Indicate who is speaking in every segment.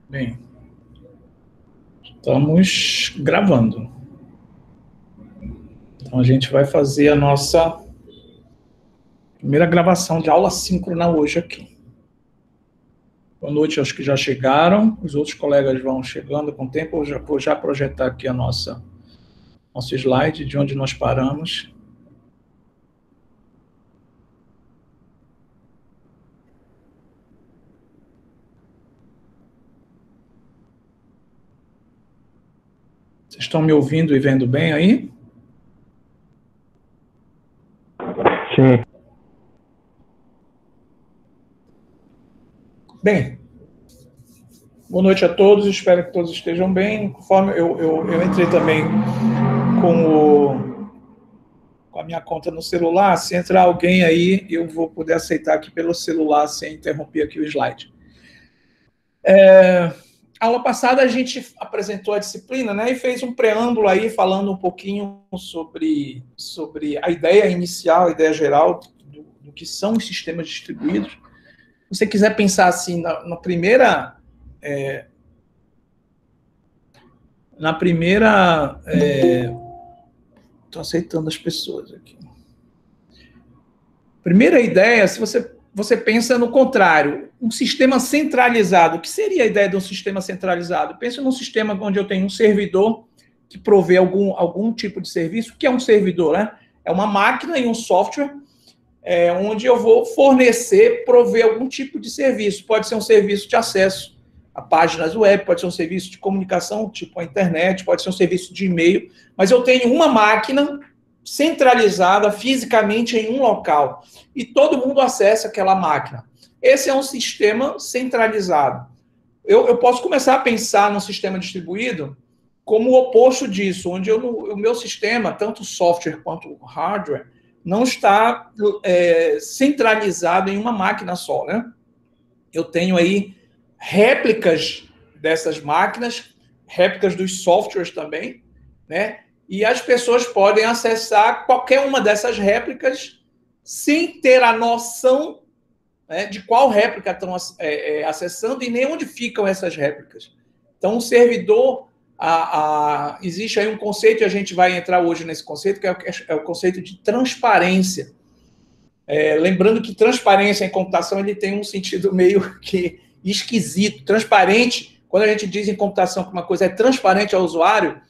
Speaker 1: Bem, estamos gravando. Então, a gente vai fazer a nossa primeira gravação de aula síncrona hoje aqui. Boa noite aos que já chegaram. Os outros colegas vão chegando com o tempo. Eu já vou projetar aqui nosso slide, de onde nós paramos. Vocês estão me ouvindo e vendo bem aí?
Speaker 2: Sim.
Speaker 1: Bem, boa noite a todos, espero que todos estejam bem. Conforme eu entrei também com a minha conta no celular, se entrar alguém aí, eu vou poder aceitar aqui pelo celular, sem interromper aqui o slide. A aula passada a gente apresentou a disciplina, né, e fez um preâmbulo aí, falando um pouquinho sobre a ideia inicial, a ideia geral do que são os sistemas distribuídos. Se você quiser pensar assim, na primeira... Estou aceitando as pessoas aqui. Primeira ideia, se você pensa no contrário, um sistema centralizado. O que seria a ideia de um sistema centralizado? Pensa num sistema onde eu tenho um servidor que provê algum tipo de serviço. O que é um servidor, né? É uma máquina e um software onde eu vou prover algum tipo de serviço. Pode ser um serviço de acesso a páginas web, pode ser um serviço de comunicação, tipo a internet, pode ser um serviço de e-mail, mas eu tenho uma máquina centralizada fisicamente em um local e todo mundo acessa aquela máquina. Esse é um sistema centralizado. Eu posso começar a pensar num sistema distribuído como o oposto disso, onde o meu sistema, tanto o software quanto o hardware, não está centralizado em uma máquina só, né? Eu tenho aí réplicas dessas máquinas, réplicas dos softwares também, né? E as pessoas podem acessar qualquer uma dessas réplicas sem ter a noção, né, de qual réplica estão acessando e nem onde ficam essas réplicas. Então, o servidor, existe aí um conceito, e a gente vai entrar hoje nesse conceito, que é o conceito de transparência. Lembrando que transparência em computação ele tem um sentido meio que esquisito. Transparente, quando a gente diz em computação que uma coisa é transparente ao usuário,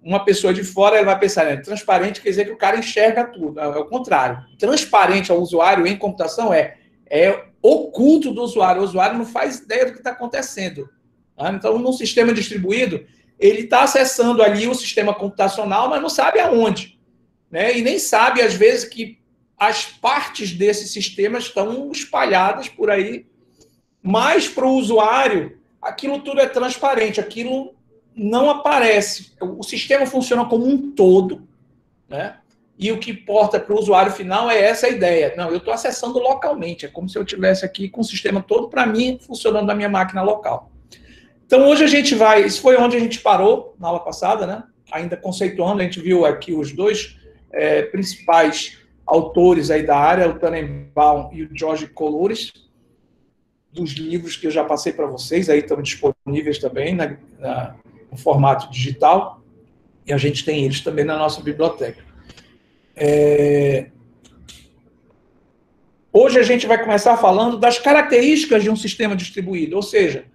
Speaker 1: uma pessoa de fora ela vai pensar, transparente quer dizer que o cara enxerga tudo. É o contrário. Transparente ao usuário em computação é oculto do usuário. O usuário não faz ideia do que está acontecendo. Tá? Então, num sistema distribuído, ele está acessando ali o sistema computacional, mas não sabe aonde. Né? E nem sabe, às vezes, que as partes desse sistema estão espalhadas por aí, mas para o usuário, aquilo tudo é transparente, aquilo não aparece. O sistema funciona como um todo, né? E o que importa para o usuário final é essa ideia. Não, eu estou acessando localmente, é como se eu estivesse aqui com o sistema todo, para mim, funcionando na minha máquina local. Então, hoje a gente vai... Isso foi onde a gente parou na aula passada, né? Ainda conceituando, a gente viu aqui os dois principais autores aí da área, o Tannenbaum e o George Coulouris, dos livros que eu já passei para vocês, aí estão disponíveis também no formato digital, e a gente tem eles também na nossa biblioteca. Hoje a gente vai começar falando das características de um sistema distribuído, ou seja,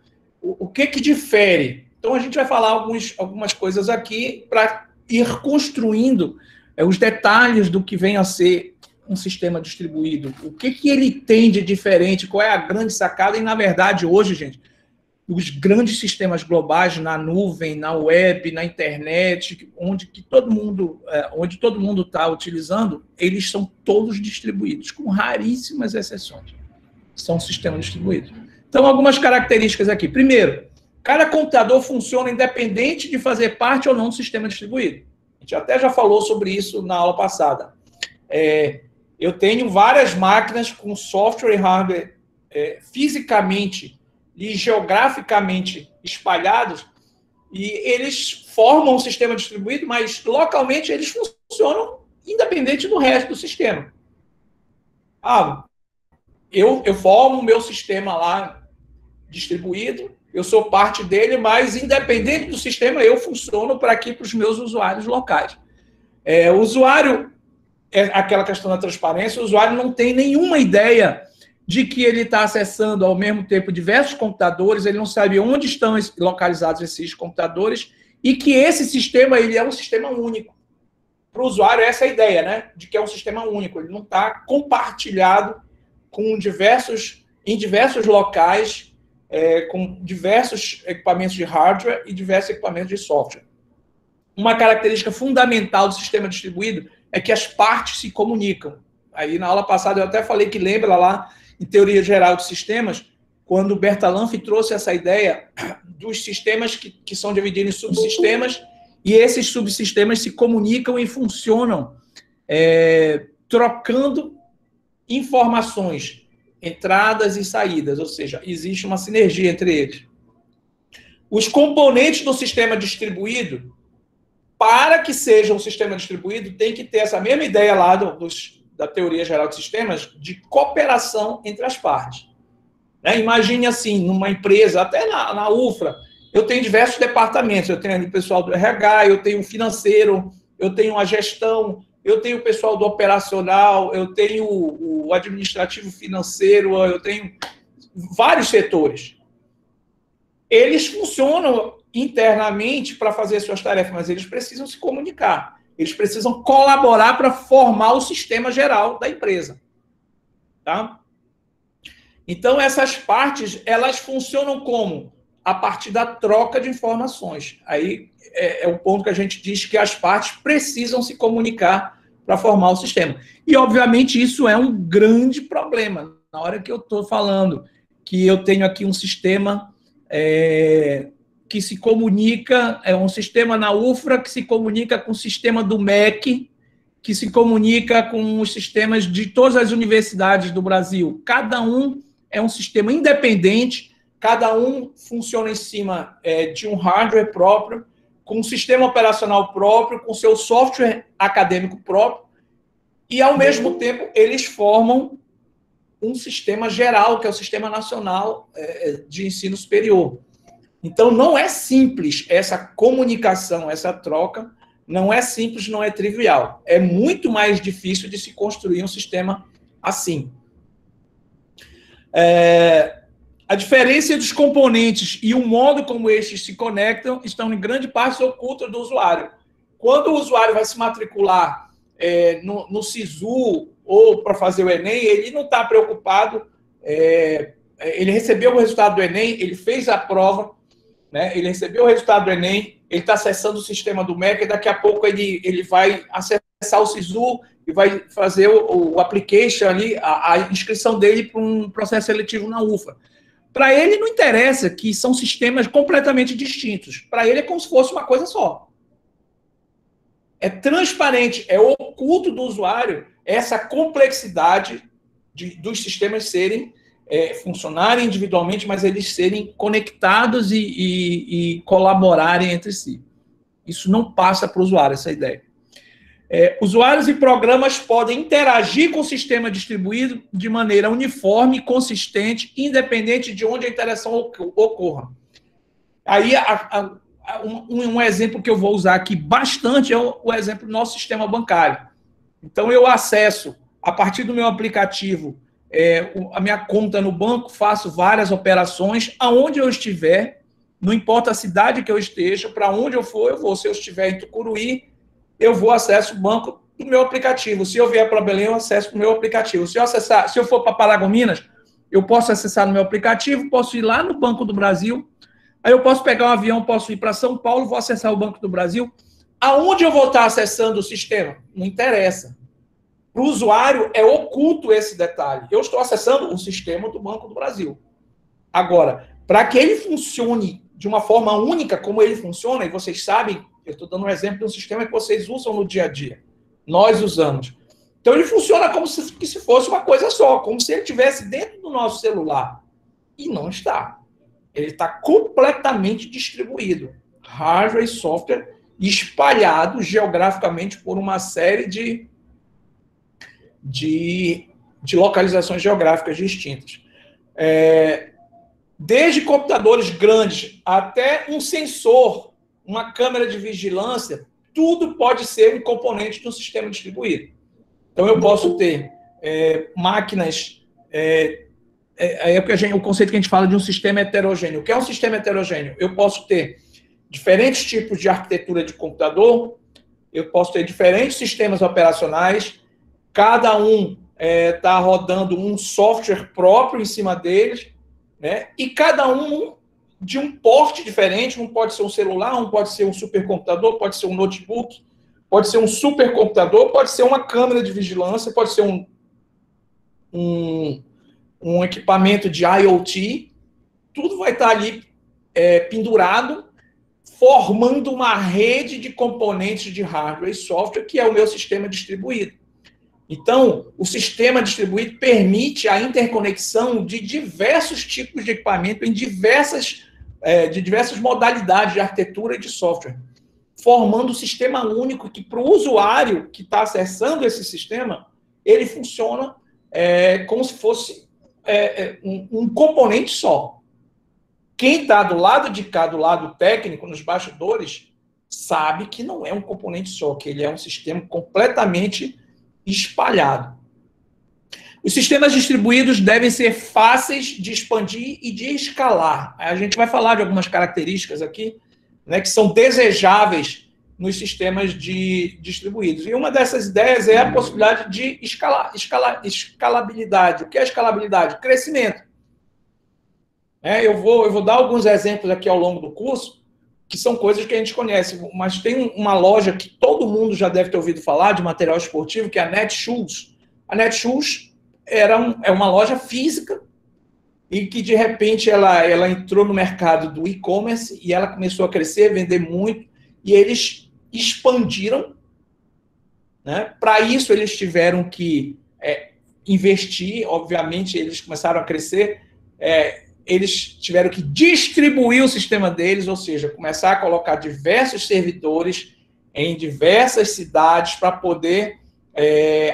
Speaker 1: o que difere. Então a gente vai falar algumas coisas aqui para ir construindo os detalhes do que vem a ser um sistema distribuído. O que ele tem de diferente, qual é a grande sacada, e na verdade hoje, gente, os grandes sistemas globais na nuvem, na web, na internet, onde todo mundo está utilizando, eles são todos distribuídos, com raríssimas exceções. São sistemas distribuídos. Então, algumas características aqui. Primeiro, cada computador funciona independente de fazer parte ou não do sistema distribuído. A gente até já falou sobre isso na aula passada. Eu tenho várias máquinas com software e hardware fisicamente e geograficamente espalhados, e eles formam um sistema distribuído, mas localmente eles funcionam independente do resto do sistema. eu formo o meu sistema lá distribuído, eu sou parte dele, mas independente do sistema, eu funciono para aqui, para os meus usuários locais. O usuário, aquela questão da transparência, o usuário não tem nenhuma ideia de que ele está acessando ao mesmo tempo diversos computadores, ele não sabe onde estão localizados esses computadores e que esse sistema ele é um sistema único. Para o usuário, essa é a ideia, né? De que é um sistema único, ele não está compartilhado em diversos locais, com diversos equipamentos de hardware e diversos equipamentos de software. Uma característica fundamental do sistema distribuído é que as partes se comunicam. Aí, na aula passada, eu até falei que lembra lá, em Teoria Geral de Sistemas, quando o Bertalanffy trouxe essa ideia dos sistemas que são divididos em subsistemas, e esses subsistemas se comunicam e funcionam trocando informações, entradas e saídas, ou seja, existe uma sinergia entre eles. Os componentes do sistema distribuído, para que seja um sistema distribuído, tem que ter essa mesma ideia lá da Teoria Geral de Sistemas de cooperação entre as partes. Imagine assim, numa empresa, até na UFRA, eu tenho diversos departamentos, eu tenho o pessoal do RH, eu tenho o financeiro, eu tenho a gestão, eu tenho o pessoal do operacional, eu tenho o administrativo financeiro, eu tenho vários setores. Eles funcionam internamente para fazer suas tarefas, mas eles precisam se comunicar. Eles precisam colaborar para formar o sistema geral da empresa. Tá? Então, essas partes, elas funcionam como? A partir da troca de informações. Aí é o ponto que a gente diz que as partes precisam se comunicar para formar o sistema. E, obviamente, isso é um grande problema. Na hora que eu estou falando que eu tenho aqui um sistema que se comunica, um sistema na UFRA que se comunica com o sistema do MEC, que se comunica com os sistemas de todas as universidades do Brasil. Cada um é um sistema independente, cada um funciona em cima de um hardware próprio, com um sistema operacional próprio, com seu software acadêmico próprio, e, ao mesmo tempo, eles formam um sistema geral, que é o Sistema Nacional de Ensino Superior. Então, não é simples essa comunicação, essa troca, não é simples, não é trivial. É muito mais difícil de se construir um sistema assim. A diferença dos componentes e o modo como estes se conectam estão, em grande parte, ocultas do usuário. Quando o usuário vai se matricular no SISU ou para fazer o Enem, ele não está preocupado, ele recebeu o resultado do Enem, ele fez a prova, né, ele recebeu o resultado do Enem, ele está acessando o sistema do MEC, e daqui a pouco ele vai acessar o SISU e vai fazer o application ali, a inscrição dele para um processo seletivo na UFA. Para ele não interessa que são sistemas completamente distintos. Para ele é como se fosse uma coisa só. É transparente, é oculto do usuário essa complexidade dos sistemas funcionarem individualmente, mas eles serem conectados e colaborarem entre si. Isso não passa para o usuário, essa ideia. Usuários e programas podem interagir com o sistema distribuído de maneira uniforme, consistente, independente de onde a interação ocorra. Aí, um exemplo que eu vou usar aqui bastante é o exemplo do nosso sistema bancário. Então, eu acesso, a partir do meu aplicativo, a minha conta no banco, faço várias operações, aonde eu estiver, não importa a cidade que eu esteja, para onde eu for, eu vou. Se eu estiver em Tucuruí, eu vou acesso o banco do meu aplicativo. Se eu vier para Belém, eu acesso o meu aplicativo. Se eu for para Paragominas, eu posso acessar no meu aplicativo, posso ir lá no Banco do Brasil, aí eu posso pegar um avião, posso ir para São Paulo, vou acessar o Banco do Brasil. Aonde eu vou estar acessando o sistema? Não interessa. Para o usuário, é oculto esse detalhe. Eu estou acessando o sistema do Banco do Brasil. Agora, para que ele funcione de uma forma única, como ele funciona, e vocês sabem, eu estou dando um exemplo de um sistema que vocês usam no dia a dia. Nós usamos. Então, ele funciona como se fosse uma coisa só, como se ele estivesse dentro do nosso celular. E não está. Ele está completamente distribuído. Hardware e software espalhados geograficamente por uma série de de localizações geográficas distintas. Desde computadores grandes até um sensor, uma câmera de vigilância, tudo pode ser um componente de um sistema distribuído. Então, eu posso ter máquinas... o conceito que a gente fala de um sistema heterogêneo. O que é um sistema heterogêneo? Eu posso ter diferentes tipos de arquitetura de computador, eu posso ter diferentes sistemas operacionais, cada um está rodando um software próprio em cima deles, né? E cada um de um porte diferente. Um pode ser um celular, um pode ser um supercomputador, pode ser um notebook, pode ser um supercomputador, pode ser uma câmera de vigilância, pode ser um equipamento de IoT. Tudo vai estar ali pendurado, formando uma rede de componentes de hardware e software, que é o meu sistema distribuído. Então, o sistema distribuído permite a interconexão de diversos tipos de equipamento em diversas modalidades de arquitetura e de software, formando um sistema único que, para o usuário que está acessando esse sistema, ele funciona como se fosse um componente só. Quem está do lado de cá, do lado técnico, nos bastidores, sabe que não é um componente só, que ele é um sistema completamente espalhado. Os sistemas distribuídos devem ser fáceis de expandir e de escalar. A gente vai falar de algumas características aqui, né, que são desejáveis nos sistemas distribuídos. E uma dessas ideias é a possibilidade de escalabilidade. O que é escalabilidade? Crescimento. Eu vou dar alguns exemplos aqui ao longo do curso, que são coisas que a gente conhece, mas tem uma loja que todo mundo já deve ter ouvido falar, de material esportivo, que é a Netshoes. A Netshoes é uma loja física e que, de repente, ela entrou no mercado do e-commerce e ela começou a crescer, vender muito, e eles expandiram, né? Para isso, eles tiveram que investir, obviamente, eles começaram a crescer, eles tiveram que distribuir o sistema deles, ou seja, começar a colocar diversos servidores em diversas cidades para poder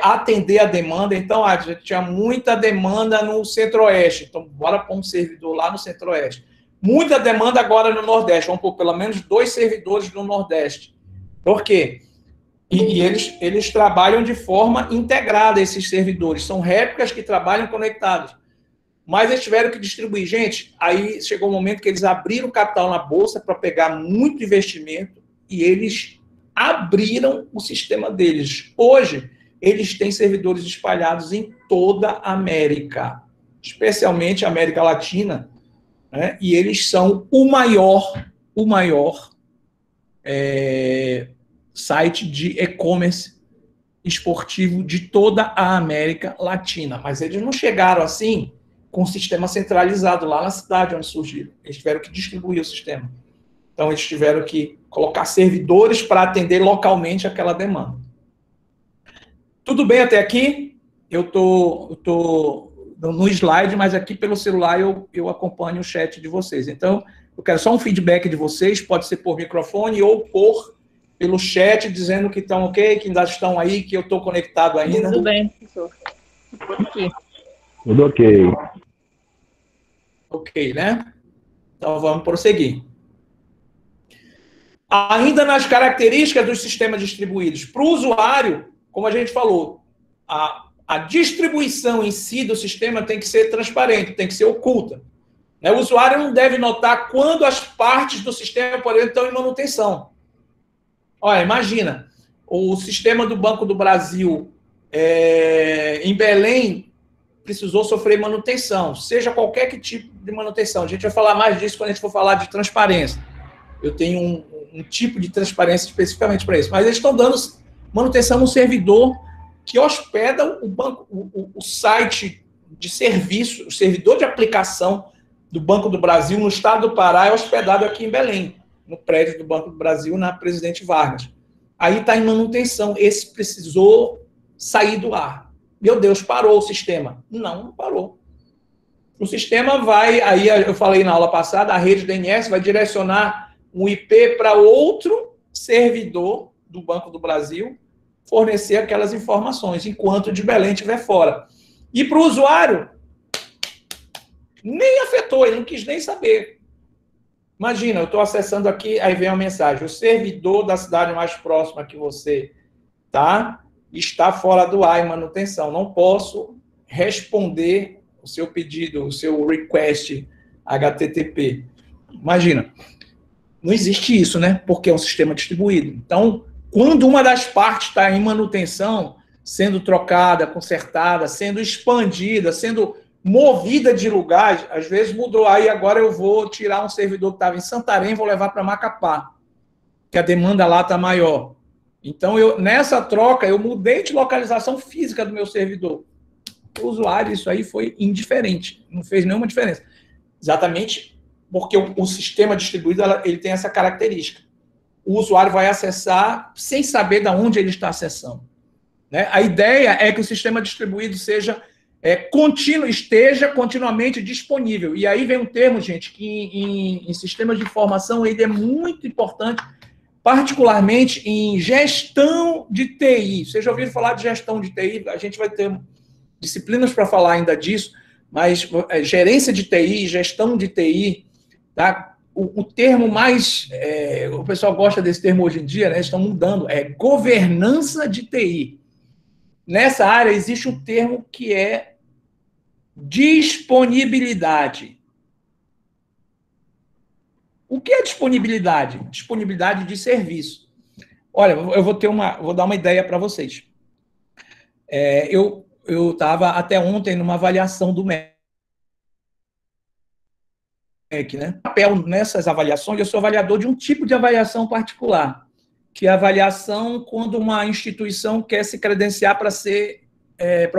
Speaker 1: atender a demanda. Então, a gente tinha muita demanda no Centro-Oeste, então bora pôr um servidor lá no Centro-Oeste. Muita demanda agora no Nordeste, vamos pôr pelo menos 2 servidores no Nordeste. Por quê? E eles trabalham de forma integrada, esses servidores, são réplicas que trabalham conectados. Mas eles tiveram que distribuir. Gente, aí chegou um momento que eles abriram capital na bolsa para pegar muito investimento e eles abriram o sistema deles. Hoje, eles têm servidores espalhados em toda a América, especialmente a América Latina, né? E eles são o maior site de e-commerce esportivo de toda a América Latina. Mas eles não chegaram assim com um sistema centralizado lá na cidade onde surgiram. Eles tiveram que distribuir o sistema. Então, eles tiveram que colocar servidores para atender localmente aquela demanda. Tudo bem até aqui? Eu tô no slide, mas aqui pelo celular eu acompanho o chat de vocês. Então, eu quero só um feedback de vocês, pode ser por microfone ou pelo chat, dizendo que estão ok, que ainda estão aí, que eu estou conectado ainda.
Speaker 3: Tudo bem, professor. Por aqui.
Speaker 2: Tudo ok.
Speaker 1: Ok, né? Então, vamos prosseguir. Ainda nas características dos sistemas distribuídos, para o usuário, como a gente falou, a distribuição em si do sistema tem que ser transparente, tem que ser oculta. O usuário não deve notar quando as partes do sistema, por exemplo, estão em manutenção. Olha, imagina, o sistema do Banco do Brasil em Belém precisou sofrer manutenção, seja qualquer tipo de manutenção. A gente vai falar mais disso quando a gente for falar de transparência. Eu tenho um tipo de transparência especificamente para isso. Mas eles estão dando manutenção no servidor que hospeda o banco, o site de serviço, o servidor de aplicação do Banco do Brasil no estado do Pará é hospedado aqui em Belém, no prédio do Banco do Brasil, na Presidente Vargas. Aí está em manutenção. Esse precisou sair do ar. Meu Deus, parou o sistema. Não parou. O sistema vai, aí eu falei na aula passada, a rede DNS vai direcionar um IP para outro servidor do Banco do Brasil fornecer aquelas informações, enquanto o de Belém estiver fora. E para o usuário, nem afetou, ele não quis nem saber. Imagina, eu estou acessando aqui, aí vem uma mensagem, o servidor da cidade mais próxima que você está fora do ar em manutenção, não posso responder o seu pedido, o seu request HTTP. Imagina, não existe isso, né? Porque é um sistema distribuído. Então, quando uma das partes está em manutenção, sendo trocada, consertada, sendo expandida, sendo movida de lugar, às vezes mudou. Aí agora eu vou tirar um servidor que estava em Santarém e vou levar para Macapá, que a demanda lá está maior. Então, nessa troca, eu mudei de localização física do meu servidor. O usuário, isso aí foi indiferente, não fez nenhuma diferença. Exatamente porque o sistema distribuído ele tem essa característica. O usuário vai acessar sem saber de onde ele está acessando. Né? A ideia é que o sistema distribuído esteja continuamente disponível. E aí vem um termo, gente, que em sistemas de informação ele é muito importante, particularmente em gestão de TI. Vocês já ouviram falar de gestão de TI? A gente vai ter disciplinas para falar ainda disso, mas gerência de TI, gestão de TI, tá? O termo mais... o pessoal gosta desse termo hoje em dia, né? Estão mudando, é governança de TI. Nessa área existe um termo que é disponibilidade. O que é disponibilidade? Disponibilidade de serviço. Olha, eu vou dar uma ideia para vocês. Eu estava até ontem numa avaliação do MEC, né? Papel nessas avaliações, eu sou avaliador de um tipo de avaliação particular, que é a avaliação quando uma instituição quer se credenciar para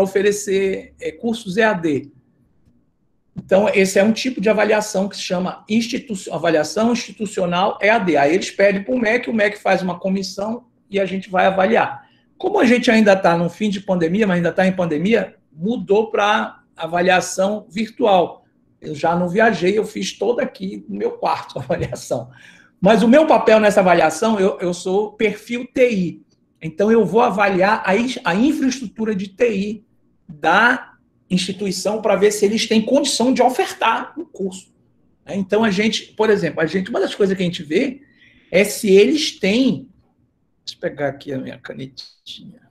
Speaker 1: oferecer cursos EAD. Então, esse é um tipo de avaliação que se chama avaliação institucional EAD. Aí eles pedem para o MEC faz uma comissão e a gente vai avaliar. Como a gente ainda está no fim de pandemia, mas ainda está em pandemia, mudou para avaliação virtual. Eu já não viajei, eu fiz toda aqui no meu quarto a avaliação. Mas o meu papel nessa avaliação, eu sou perfil TI. Então, eu vou avaliar a infraestrutura de TI da instituição para ver se eles têm condição de ofertar um curso. Então, por exemplo, uma das coisas que a gente vê é se eles têm... Deixa eu pegar aqui a minha canetinha.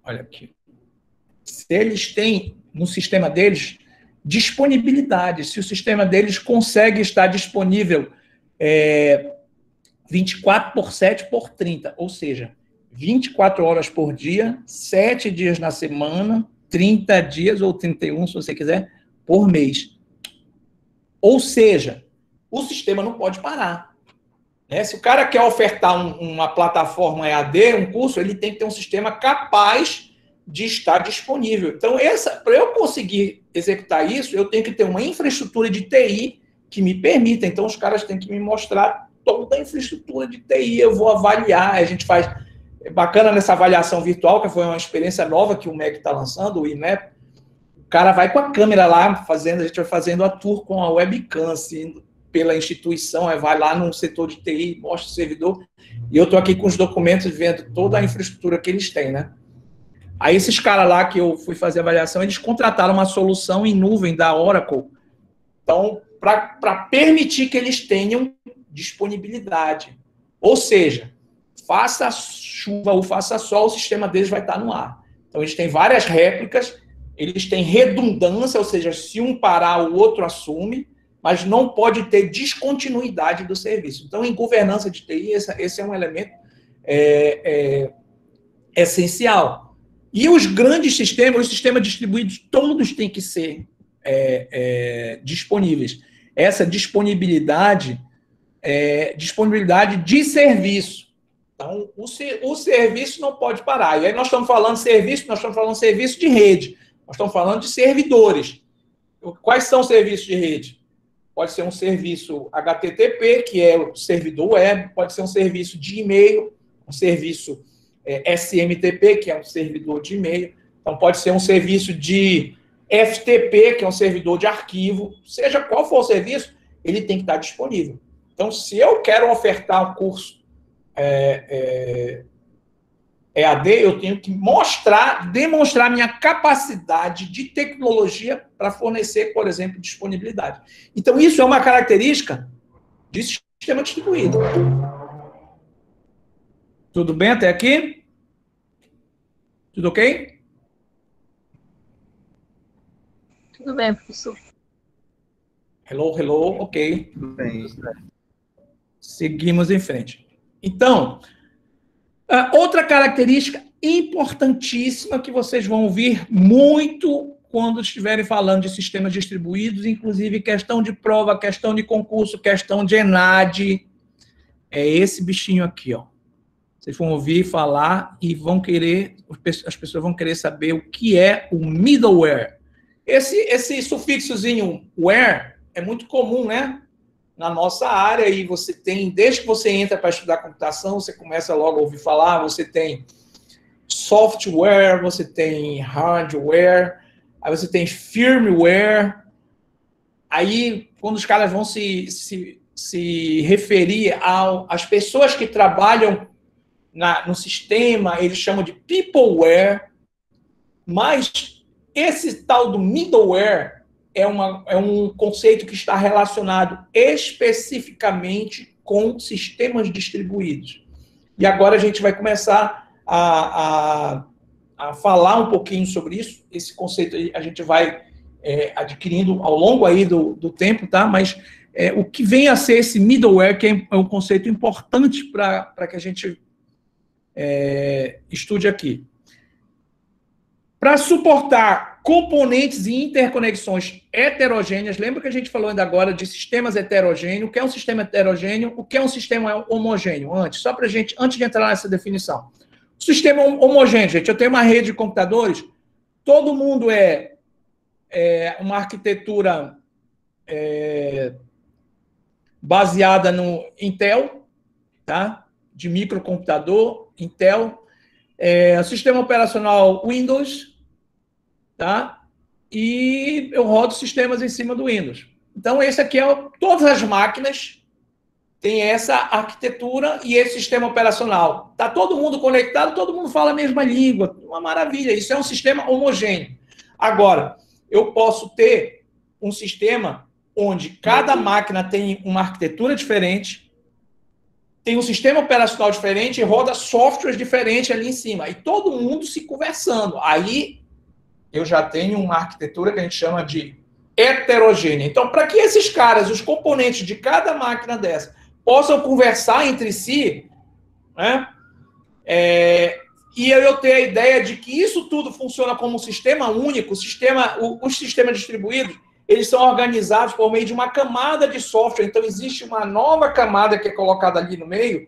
Speaker 1: Olha aqui. Se eles têm, no sistema deles, disponibilidade, se o sistema deles consegue estar disponível 24/7/30, ou seja, 24 horas por dia, 7 dias na semana, 30 dias ou 31, se você quiser, por mês. Ou seja, o sistema não pode parar. Se o cara quer ofertar uma plataforma EAD, um curso, ele tem que ter um sistema capaz de estar disponível. Então, para eu conseguir executar isso, eu tenho que ter uma infraestrutura de TI que me permita. Então, os caras têm que me mostrar toda a infraestrutura de TI, eu vou avaliar, a gente faz... É bacana nessa avaliação virtual, que foi uma experiência nova que o MEC está lançando, o IMEP, o cara vai com a câmera lá, a gente vai fazendo a tour com a webcam, assim, pela instituição, vai lá no setor de TI, mostra o servidor, e eu estou aqui com os documentos vendo toda a infraestrutura que eles têm, né? Aí esses caras lá que eu fui fazer a avaliação, eles contrataram uma solução em nuvem da Oracle, então, para permitir que eles tenham disponibilidade. Ou seja, faça chuva ou faça sol, o sistema deles vai estar no ar. Então, eles têm várias réplicas, eles têm redundância, ou seja, se um parar, o outro assume, mas não pode ter descontinuidade do serviço. Então, em governança de TI, esse é um elemento essencial. E os grandes sistemas, os sistemas distribuídos, todos têm que ser disponíveis. Essa disponibilidade de serviço. Então, o serviço não pode parar. E aí nós estamos falando serviço de rede. Nós estamos falando de servidores. Quais são os serviços de rede? Pode ser um serviço HTTP, que é o servidor web, pode ser um serviço de e-mail, um serviço SMTP, que é um servidor de e-mail. Então, pode ser um serviço de FTP, que é um servidor de arquivo. Seja qual for o serviço, ele tem que estar disponível. Então, se eu quero ofertar um curso EAD, eu tenho que demonstrar minha capacidade de tecnologia para fornecer, por exemplo, disponibilidade. Então, isso é uma característica de sistema distribuído. Tudo bem até aqui? Tudo ok?
Speaker 3: Tudo bem, professor.
Speaker 1: Hello, hello, ok.
Speaker 2: Tudo bem.
Speaker 1: Seguimos em frente. Então, outra característica importantíssima que vocês vão ouvir muito quando estiverem falando de sistemas distribuídos, inclusive questão de prova, questão de concurso, questão de ENAD, é esse bichinho aqui, ó. Vocês vão ouvir falar e as pessoas vão querer saber o que é o middleware. Esse sufixozinho ware é muito comum, né? Na nossa área, e você tem, desde que você entra para estudar computação, você começa logo a ouvir falar, você tem software, você tem hardware, aí você tem firmware. Aí, quando os caras vão se referir às pessoas que trabalham no sistema, eles chamam de peopleware, mas esse tal do middleware é um conceito que está relacionado especificamente com sistemas distribuídos. E agora a gente vai começar a falar um pouquinho sobre isso. Esse conceito a gente vai adquirindo ao longo aí do tempo, tá? Mas o que vem a ser esse middleware, que é um conceito importante para que a gente estude aqui. Para suportar componentes e interconexões heterogêneas, lembra que a gente falou ainda agora de sistemas heterogêneos? O que é um sistema heterogêneo? O que é um sistema homogêneo? Antes de entrar nessa definição. O sistema homogêneo, gente, eu tenho uma rede de computadores, todo mundo é uma arquitetura baseada no Intel, tá? De microcomputador, Intel, sistema operacional Windows, tá? E eu rodo sistemas em cima do Windows. Então, esse aqui todas as máquinas têm essa arquitetura e esse sistema operacional. Está todo mundo conectado, todo mundo fala a mesma língua. Uma maravilha, isso é um sistema homogêneo. Agora, eu posso ter um sistema onde cada máquina tem uma arquitetura diferente, tem um sistema operacional diferente e roda softwares diferentes ali em cima. E todo mundo se conversando. Aí eu já tenho uma arquitetura que a gente chama de heterogênea. Então, para que esses caras, os componentes de cada máquina dessa, possam conversar entre si, né? E eu ter a ideia de que isso tudo funciona como um sistema único, os sistemas distribuídos, eles são organizados por meio de uma camada de software. Então, existe uma nova camada que é colocada ali no meio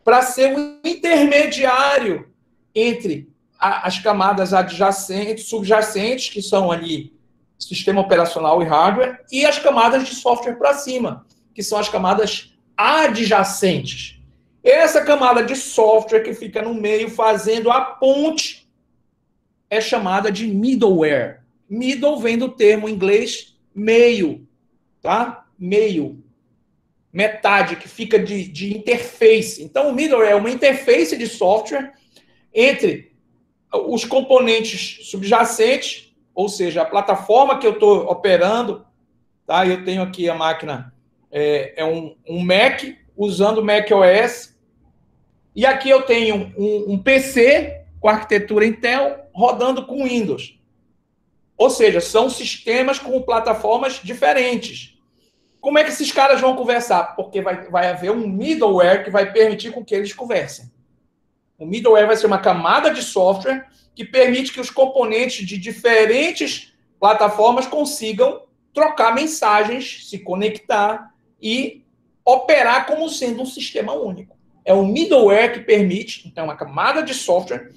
Speaker 1: para ser um intermediário entre as camadas adjacentes, subjacentes, que são ali sistema operacional e hardware, e as camadas de software para cima, que são as camadas adjacentes. Essa camada de software que fica no meio fazendo a ponte é chamada de middleware. Middle vem do termo em inglês meio, tá? Meio. Metade, que fica de interface. Então, o middleware é uma interface de software entre os componentes subjacentes, ou seja, a plataforma que eu estou operando, tá? Eu tenho aqui a máquina, um Mac, usando o Mac OS, e aqui eu tenho um PC com arquitetura Intel rodando com Windows. Ou seja, são sistemas com plataformas diferentes. Como é que esses caras vão conversar? Porque vai haver um middleware que vai permitir com que eles conversem. O middleware vai ser uma camada de software que permite que os componentes de diferentes plataformas consigam trocar mensagens, se conectar e operar como sendo um sistema único. É um middleware que permite, então, uma camada de software,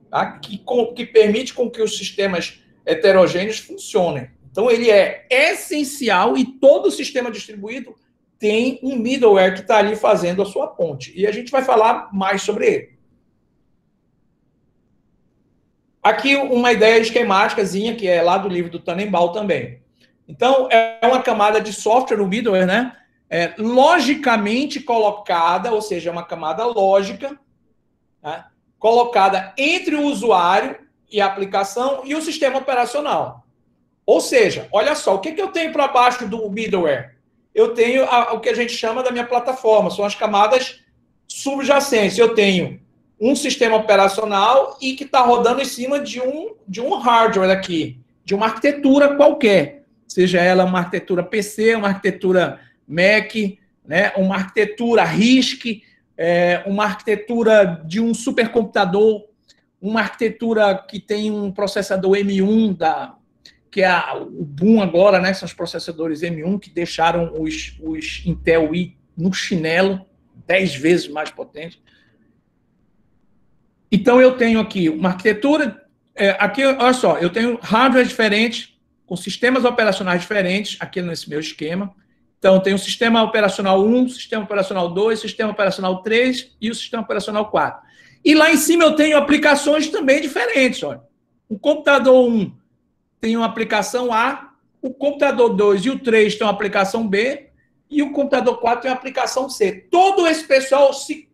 Speaker 1: tá, que permite com que os sistemas heterogêneos funcionem. Então, ele é essencial e todo sistema distribuído tem um middleware que está ali fazendo a sua ponte. E a gente vai falar mais sobre ele. Aqui uma ideia esquemáticazinha, que é lá do livro do Tannenbaum também. Então, é uma camada de software, o middleware, né? Logicamente colocada, ou seja, é uma camada lógica, né? Colocada entre o usuário e a aplicação e o sistema operacional. Ou seja, olha só, o que eu tenho para baixo do middleware? Eu tenho o que a gente chama da minha plataforma, são as camadas subjacentes. Eu tenho um sistema operacional e que está rodando em cima de um hardware aqui, de uma arquitetura qualquer, seja ela uma arquitetura PC, uma arquitetura Mac, né, uma arquitetura RISC, uma arquitetura de um supercomputador, uma arquitetura que tem um processador M1 que é o boom agora, né? São os processadores M1 que deixaram os Intel i no chinelo, 10 vezes mais potente. Então, eu tenho aqui uma arquitetura... aqui, olha só, eu tenho hardware diferente, com sistemas operacionais diferentes, aqui nesse meu esquema. Então, eu tenho o sistema operacional 1, sistema operacional 2, sistema operacional 3 e o sistema operacional 4. E lá em cima eu tenho aplicações também diferentes. Olha. O computador 1 tem uma aplicação A, o computador 2 e o 3 tem uma aplicação B, e o computador 4 tem uma aplicação C. Todo esse pessoal se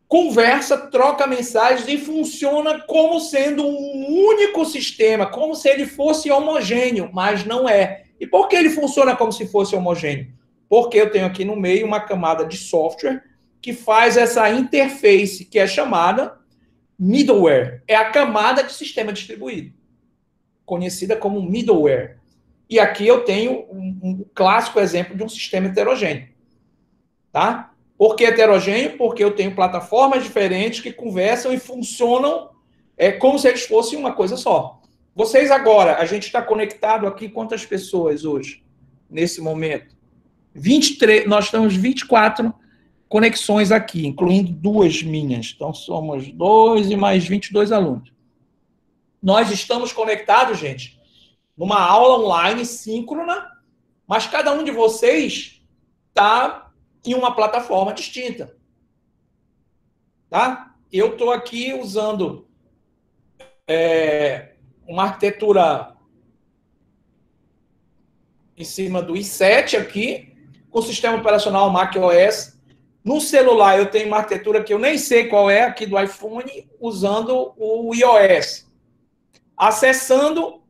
Speaker 1: conversa, troca mensagens e funciona como sendo um único sistema, como se ele fosse homogêneo, mas não é. E por que ele funciona como se fosse homogêneo? Porque eu tenho aqui no meio uma camada de software que faz essa interface que é chamada middleware. É a camada de sistema distribuído, conhecida como middleware. E aqui eu tenho um clássico exemplo de um sistema heterogêneo. Tá? Por que heterogêneo? Porque eu tenho plataformas diferentes que conversam e funcionam como se eles fossem uma coisa só. Vocês agora, a gente está conectado aqui quantas pessoas hoje, nesse momento? 23, nós temos 24 conexões aqui, incluindo 2 minhas. Então, somos 2 e mais 22 alunos. Nós estamos conectados, gente, numa aula online síncrona, mas cada um de vocês está em uma plataforma distinta. Tá? Eu estou aqui usando uma arquitetura em cima do i7 aqui, com o sistema operacional macOS. No celular eu tenho uma arquitetura que eu nem sei qual é, aqui do iPhone, usando o iOS. Acessando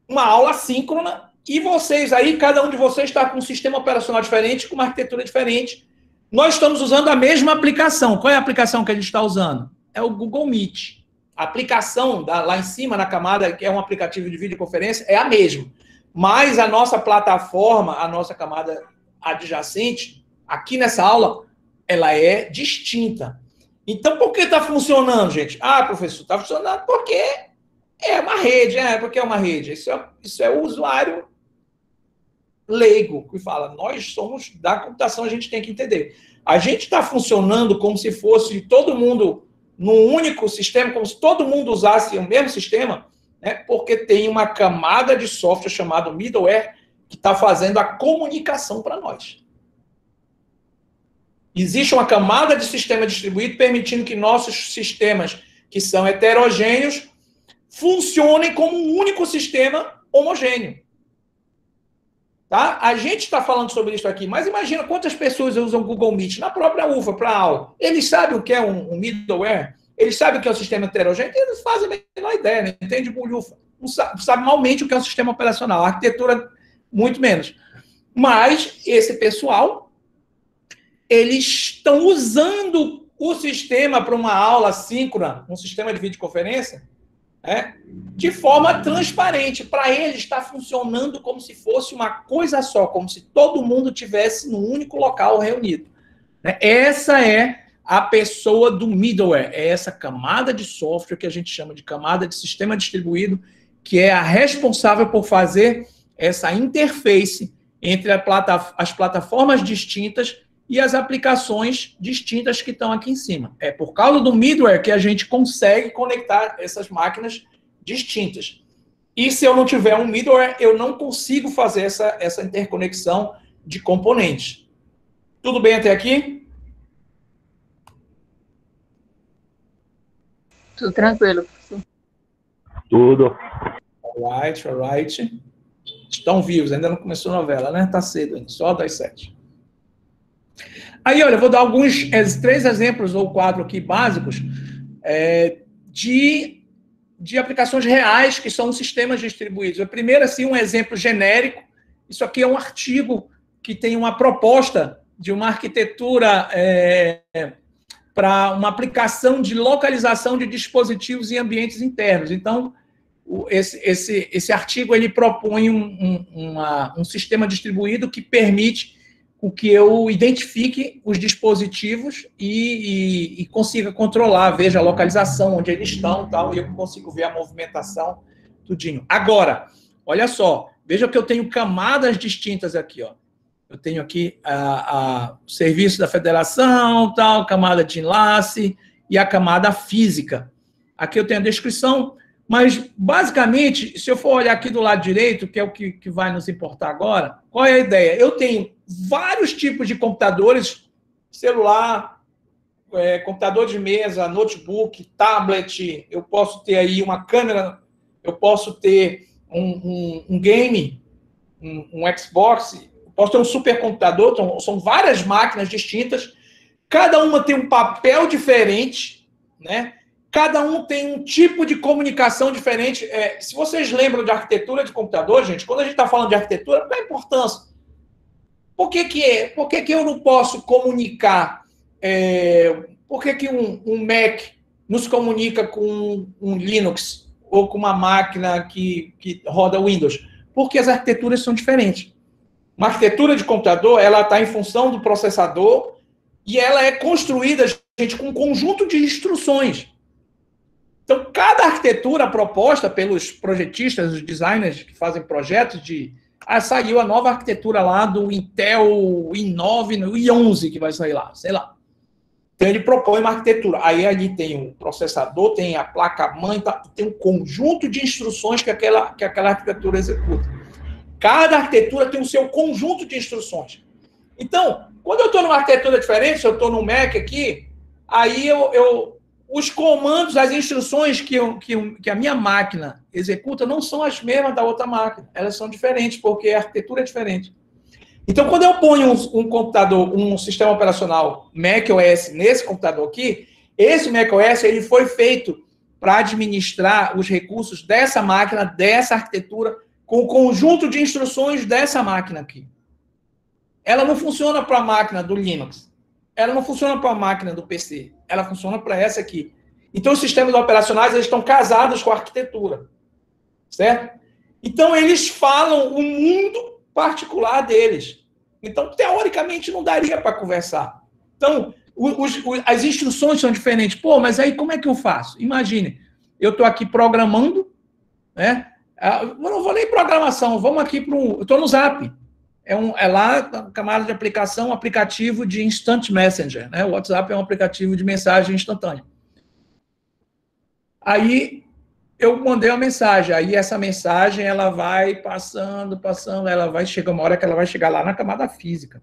Speaker 1: uma aula síncrona, e vocês aí, cada um de vocês está com um sistema operacional diferente, com uma arquitetura diferente. Nós estamos usando a mesma aplicação. Qual é a aplicação que a gente está usando? É o Google Meet. A aplicação lá em cima, na camada, que é um aplicativo de videoconferência, é a mesma. Mas a nossa plataforma, a nossa camada adjacente, aqui nessa aula, ela é distinta. Então, por que está funcionando, gente? Ah, professor, está funcionando porque é uma rede. Porque é uma rede. Isso é o usuário leigo que fala, nós somos da computação, a gente tem que entender. A gente está funcionando como se fosse todo mundo num único sistema, como se todo mundo usasse o mesmo sistema, né? Porque tem uma camada de software chamada middleware que está fazendo a comunicação para nós. Existe uma camada de sistema distribuído permitindo que nossos sistemas, que são heterogêneos, funcionem como um único sistema homogêneo. Tá? A gente está falando sobre isso aqui, mas imagina quantas pessoas usam o Google Meet na própria UFA para aula. Eles sabem o que é um middleware? Eles sabem o que é um sistema heterogêneo? Eles fazem a menor ideia, né? Entende bulhufa. Não sabe malmente o que é um sistema operacional. A arquitetura, muito menos. Mas esse pessoal, eles estão usando o sistema para uma aula síncrona, um sistema de videoconferência, de forma transparente. Para ele está funcionando como se fosse uma coisa só, como se todo mundo tivesse num único local reunido. Essa é a pessoa do middleware, é essa camada de software que a gente chama de camada de sistema distribuído, que é a responsável por fazer essa interface entre as plataformas distintas e as aplicações distintas que estão aqui em cima. É por causa do middleware que a gente consegue conectar essas máquinas distintas. E se eu não tiver um middleware, eu não consigo fazer essa interconexão de componentes. Tudo bem até aqui?
Speaker 3: Tudo tranquilo, professor.
Speaker 2: Tudo.
Speaker 1: All right. Estão vivos, ainda não começou a novela, né? Tá cedo ainda, só das 7. Aí, olha, eu vou dar alguns, 3 exemplos ou 4 aqui básicos de aplicações reais que são sistemas distribuídos. O primeiro, assim, um exemplo genérico. Isso aqui é um artigo que tem uma proposta de uma arquitetura para uma aplicação de localização de dispositivos em ambientes internos. Então, esse artigo ele propõe um sistema distribuído que permite que eu identifique os dispositivos e consiga controlar, veja a localização, onde eles estão, tal, e eu consigo ver a movimentação, tudinho. Agora, olha só, veja que eu tenho camadas distintas aqui, ó. Eu tenho aqui o serviço da federação, tal, camada de enlace e a camada física. Aqui eu tenho a descrição, mas, basicamente, se eu for olhar aqui do lado direito, que é o que vai nos importar agora, qual é a ideia? Eu tenho vários tipos de computadores, celular, computador de mesa, notebook, tablet, eu posso ter aí uma câmera, eu posso ter um game, um Xbox, eu posso ter um supercomputador, então, são várias máquinas distintas, cada uma tem um papel diferente, né? Cada um tem um tipo de comunicação diferente. Se vocês lembram de arquitetura de computador, gente, quando a gente está falando de arquitetura, qual é a importância? Por que eu não posso comunicar? Por que um Mac nos comunica com um Linux ou com uma máquina que roda Windows? Porque as arquiteturas são diferentes. Uma arquitetura de computador, ela está em função do processador e ela é construída, gente, com um conjunto de instruções. Então, cada arquitetura proposta pelos projetistas, os designers que fazem projetos saiu a nova arquitetura lá do Intel i9, no i11 que vai sair lá, sei lá. Então, ele propõe uma arquitetura. Aí, ali tem o processador, tem a placa-mãe, tem um conjunto de instruções que aquela arquitetura executa. Cada arquitetura tem o seu conjunto de instruções. Então, quando eu estou numa arquitetura diferente, se eu estou no Mac aqui, aí os comandos, as instruções que a minha máquina executa não são as mesmas da outra máquina. Elas são diferentes, porque a arquitetura é diferente. Então, quando eu ponho um computador, um sistema operacional macOS nesse computador aqui, esse macOS ele foi feito para administrar os recursos dessa máquina, dessa arquitetura, com o conjunto de instruções dessa máquina aqui. Ela não funciona para a máquina do Linux. Ela não funciona para a máquina do PC. Ela funciona para essa aqui. Então, os sistemas operacionais eles estão casados com a arquitetura. Certo? Então, eles falam o mundo particular deles. Então, teoricamente, não daria para conversar. Então, as instruções são diferentes. Pô, mas aí como é que eu faço? Imagine, eu estou aqui programando, né? Eu não vou nem programação, vamos aqui para eu estou no Zap. É lá, camada de aplicação, um aplicativo de Instant Messenger. Né? O WhatsApp é um aplicativo de mensagem instantânea. Aí, eu mandei uma mensagem. Aí, essa mensagem, ela vai passando, ela vai chegar uma hora que ela vai chegar lá na camada física.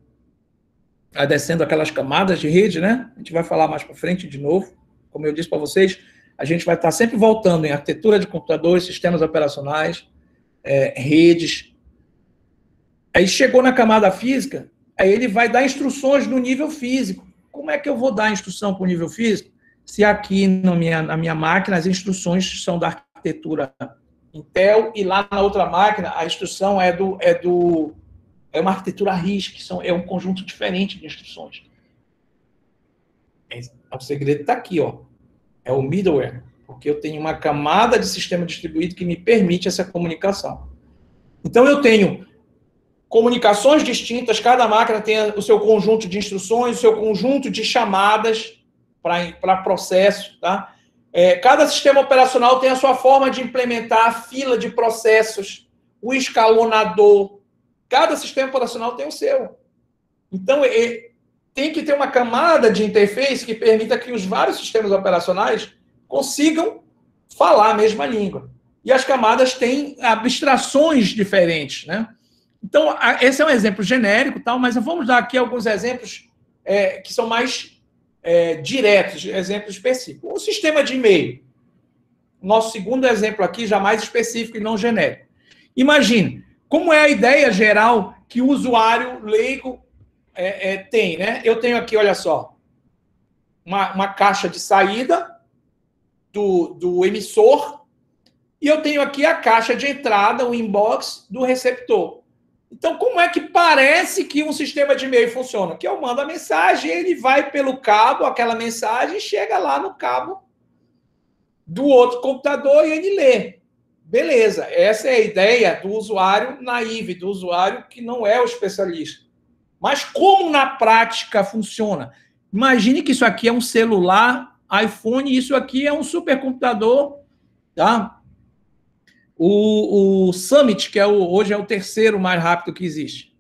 Speaker 1: Vai descendo aquelas camadas de rede, né? A gente vai falar mais para frente de novo. Como eu disse para vocês, a gente vai estar sempre voltando em arquitetura de computadores, sistemas operacionais, redes. Aí chegou na camada física, aí ele vai dar instruções no nível físico. Como é que eu vou dar instrução para o nível físico? Se aqui na minha máquina as instruções são da arquitetura Intel e lá na outra máquina a instrução é uma arquitetura RISC, é um conjunto diferente de instruções. O segredo está aqui, ó. É o middleware, porque eu tenho uma camada de sistema distribuído que me permite essa comunicação. Então eu tenho comunicações distintas, cada máquina tem o seu conjunto de instruções, o seu conjunto de chamadas para processo, tá? Cada sistema operacional tem a sua forma de implementar a fila de processos, o escalonador. Cada sistema operacional tem o seu. Então, tem que ter uma camada de interface que permita que os vários sistemas operacionais consigam falar a mesma língua. E as camadas têm abstrações diferentes, né? Então, esse é um exemplo genérico, tal, mas vamos dar aqui alguns exemplos que são mais diretos, exemplos específicos. O sistema de e-mail. Nosso segundo exemplo aqui, já mais específico e não genérico. Imagine, como é a ideia geral que o usuário leigo tem, né? Eu tenho aqui, olha só, uma caixa de saída do emissor e eu tenho aqui a caixa de entrada, o inbox do receptor. Então, como é que parece que um sistema de e-mail funciona? Que eu mando a mensagem, ele vai pelo cabo, aquela mensagem chega lá no cabo do outro computador e ele lê. Beleza, essa é a ideia do usuário naive, do usuário que não é o especialista. Mas como na prática funciona? Imagine que isso aqui é um celular, iPhone, e isso aqui é um supercomputador, tá? O Summit, que hoje é o terceiro mais rápido que existe.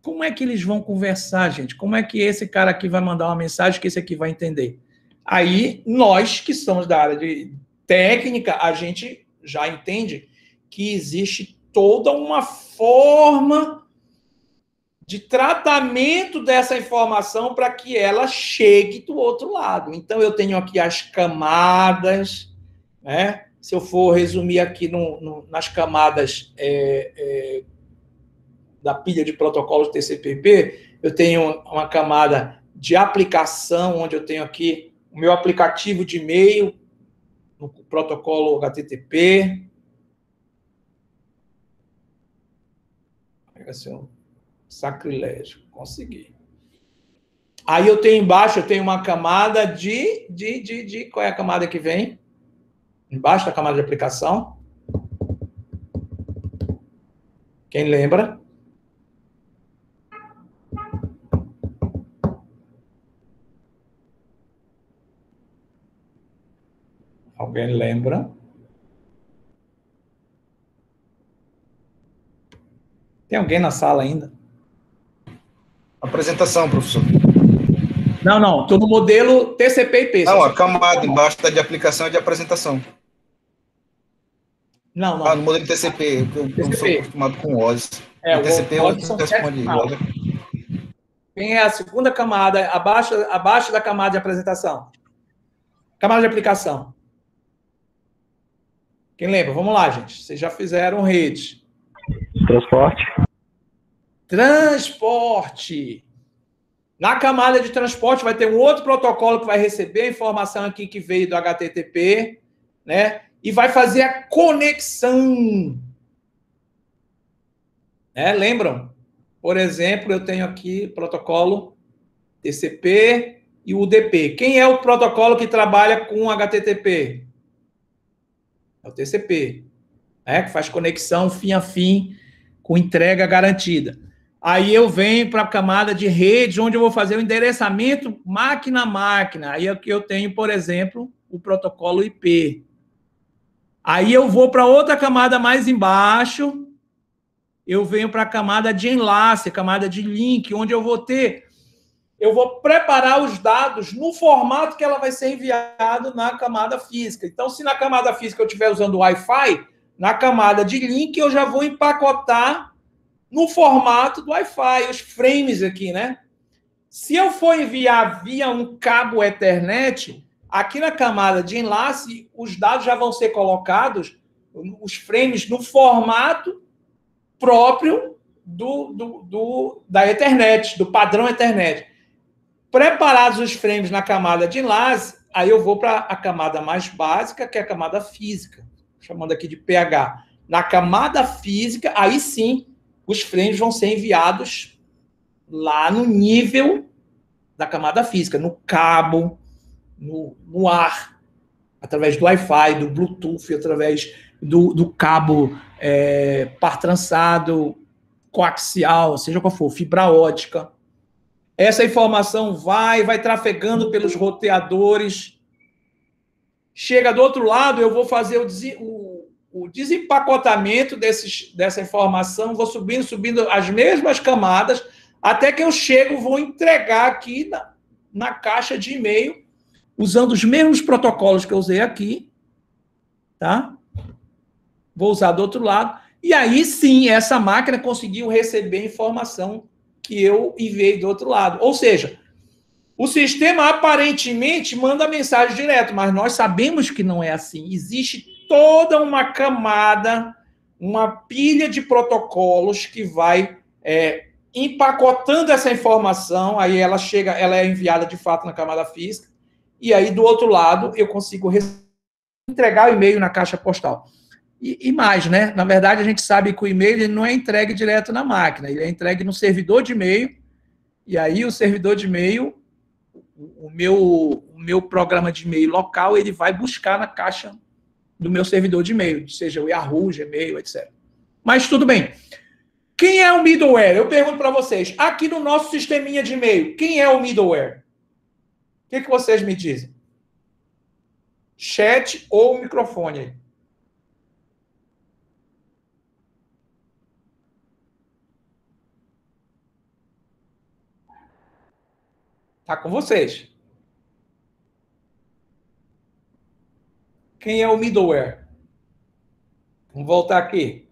Speaker 1: Como é que eles vão conversar, gente? Como é que esse cara aqui vai mandar uma mensagem que esse aqui vai entender? Aí, nós que somos da área de técnica, a gente já entende que existe toda uma forma de tratamento dessa informação para que ela chegue do outro lado. Então, eu tenho aqui as camadas, né? Se eu for resumir aqui nas camadas da pilha de protocolos TCP/IP, eu tenho uma camada de aplicação, onde eu tenho aqui o meu aplicativo de e-mail, no protocolo HTTP. Vai ser um sacrilégio. Consegui. Aí eu tenho embaixo, eu tenho uma camada qual é a camada que vem? Embaixo da camada de aplicação. Quem lembra? Alguém lembra? Tem alguém na sala ainda?
Speaker 4: Apresentação, professor.
Speaker 1: Não. Estou no modelo TCP/IP.
Speaker 4: Não, a camada embaixo da de aplicação é de apresentação.
Speaker 1: Não.
Speaker 4: No modelo TCP, eu não sou acostumado com OSI.
Speaker 1: O
Speaker 4: TCP
Speaker 1: OSI são
Speaker 4: responde.
Speaker 1: Quem é a segunda camada, abaixo da camada de apresentação? Camada de aplicação. Quem lembra? Vamos lá, gente. Vocês já fizeram rede. Transporte. Na camada de transporte vai ter um outro protocolo que vai receber a informação aqui que veio do HTTP, né? E vai fazer a conexão. Lembram? Por exemplo, eu tenho aqui o protocolo TCP e o UDP. Quem é o protocolo que trabalha com HTTP? É o TCP, que faz conexão fim a fim com entrega garantida. Aí eu venho para a camada de rede, onde eu vou fazer o endereçamento máquina a máquina. Aí aqui eu tenho, por exemplo, o protocolo IP. Aí eu vou para outra camada mais embaixo, eu venho para a camada de enlace, camada de link, onde eu vou preparar os dados no formato que ela vai ser enviado na camada física. Então, se na camada física eu estiver usando o Wi-Fi, na camada de link eu já vou empacotar no formato do Wi-Fi, os frames aqui, né? Se eu for enviar via um cabo Ethernet, aqui na camada de enlace, os dados já vão ser colocados, os frames, no formato próprio da Ethernet, do padrão Ethernet. Preparados os frames na camada de enlace, aí eu vou para a camada mais básica, que é a camada física, chamando aqui de PH. Na camada física, aí sim, os frames vão ser enviados lá no nível da camada física, no cabo, no ar, através do Wi-Fi, do Bluetooth, através do cabo par trançado, coaxial, seja qual for, fibra ótica. Essa informação vai trafegando pelos roteadores. Chega do outro lado, eu vou fazer o desempacotamento dessa informação, vou subindo as mesmas camadas, até que eu vou entregar aqui na caixa de e-mail, usando os mesmos protocolos que eu usei aqui, tá? Vou usar do outro lado. E aí, sim, essa máquina conseguiu receber a informação que eu enviei do outro lado. Ou seja, o sistema aparentemente manda a mensagem direto, mas nós sabemos que não é assim. Existe toda uma camada uma pilha de protocolos que vai empacotando essa informação, aí ela é enviada de fato na camada física, e aí do outro lado eu consigo entregar o e-mail na caixa postal. E mais, né? Na verdade, a gente sabe que o e-mail ele não é entregue direto na máquina, ele é entregue no servidor de e-mail, e aí o servidor de e-mail, o meu programa de e-mail local, ele vai buscar na caixa do meu servidor de e-mail, seja o Yahoo, Gmail, etc. Mas tudo bem. Quem é o middleware? Eu pergunto para vocês, aqui no nosso sisteminha de e-mail, quem é o middleware? O que vocês me dizem? Chat ou microfone aí? Tá com vocês. Quem é o middleware? Vamos voltar aqui.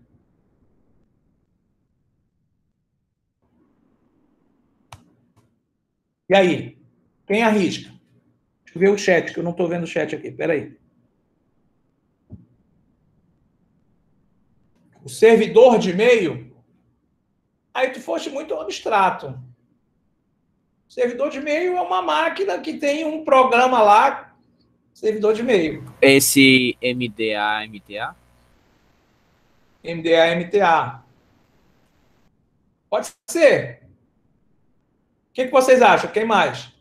Speaker 1: E aí? Quem arrisca? Deixa eu ver o chat, que eu não estou vendo o chat aqui. Espera aí. O servidor de e-mail? Aí tu foste muito abstrato. O servidor de e-mail é uma máquina que tem um programa lá, servidor de e-mail.
Speaker 5: Esse MDA, MTA?
Speaker 1: MDA, MTA. Pode ser. O que vocês acham? Quem mais?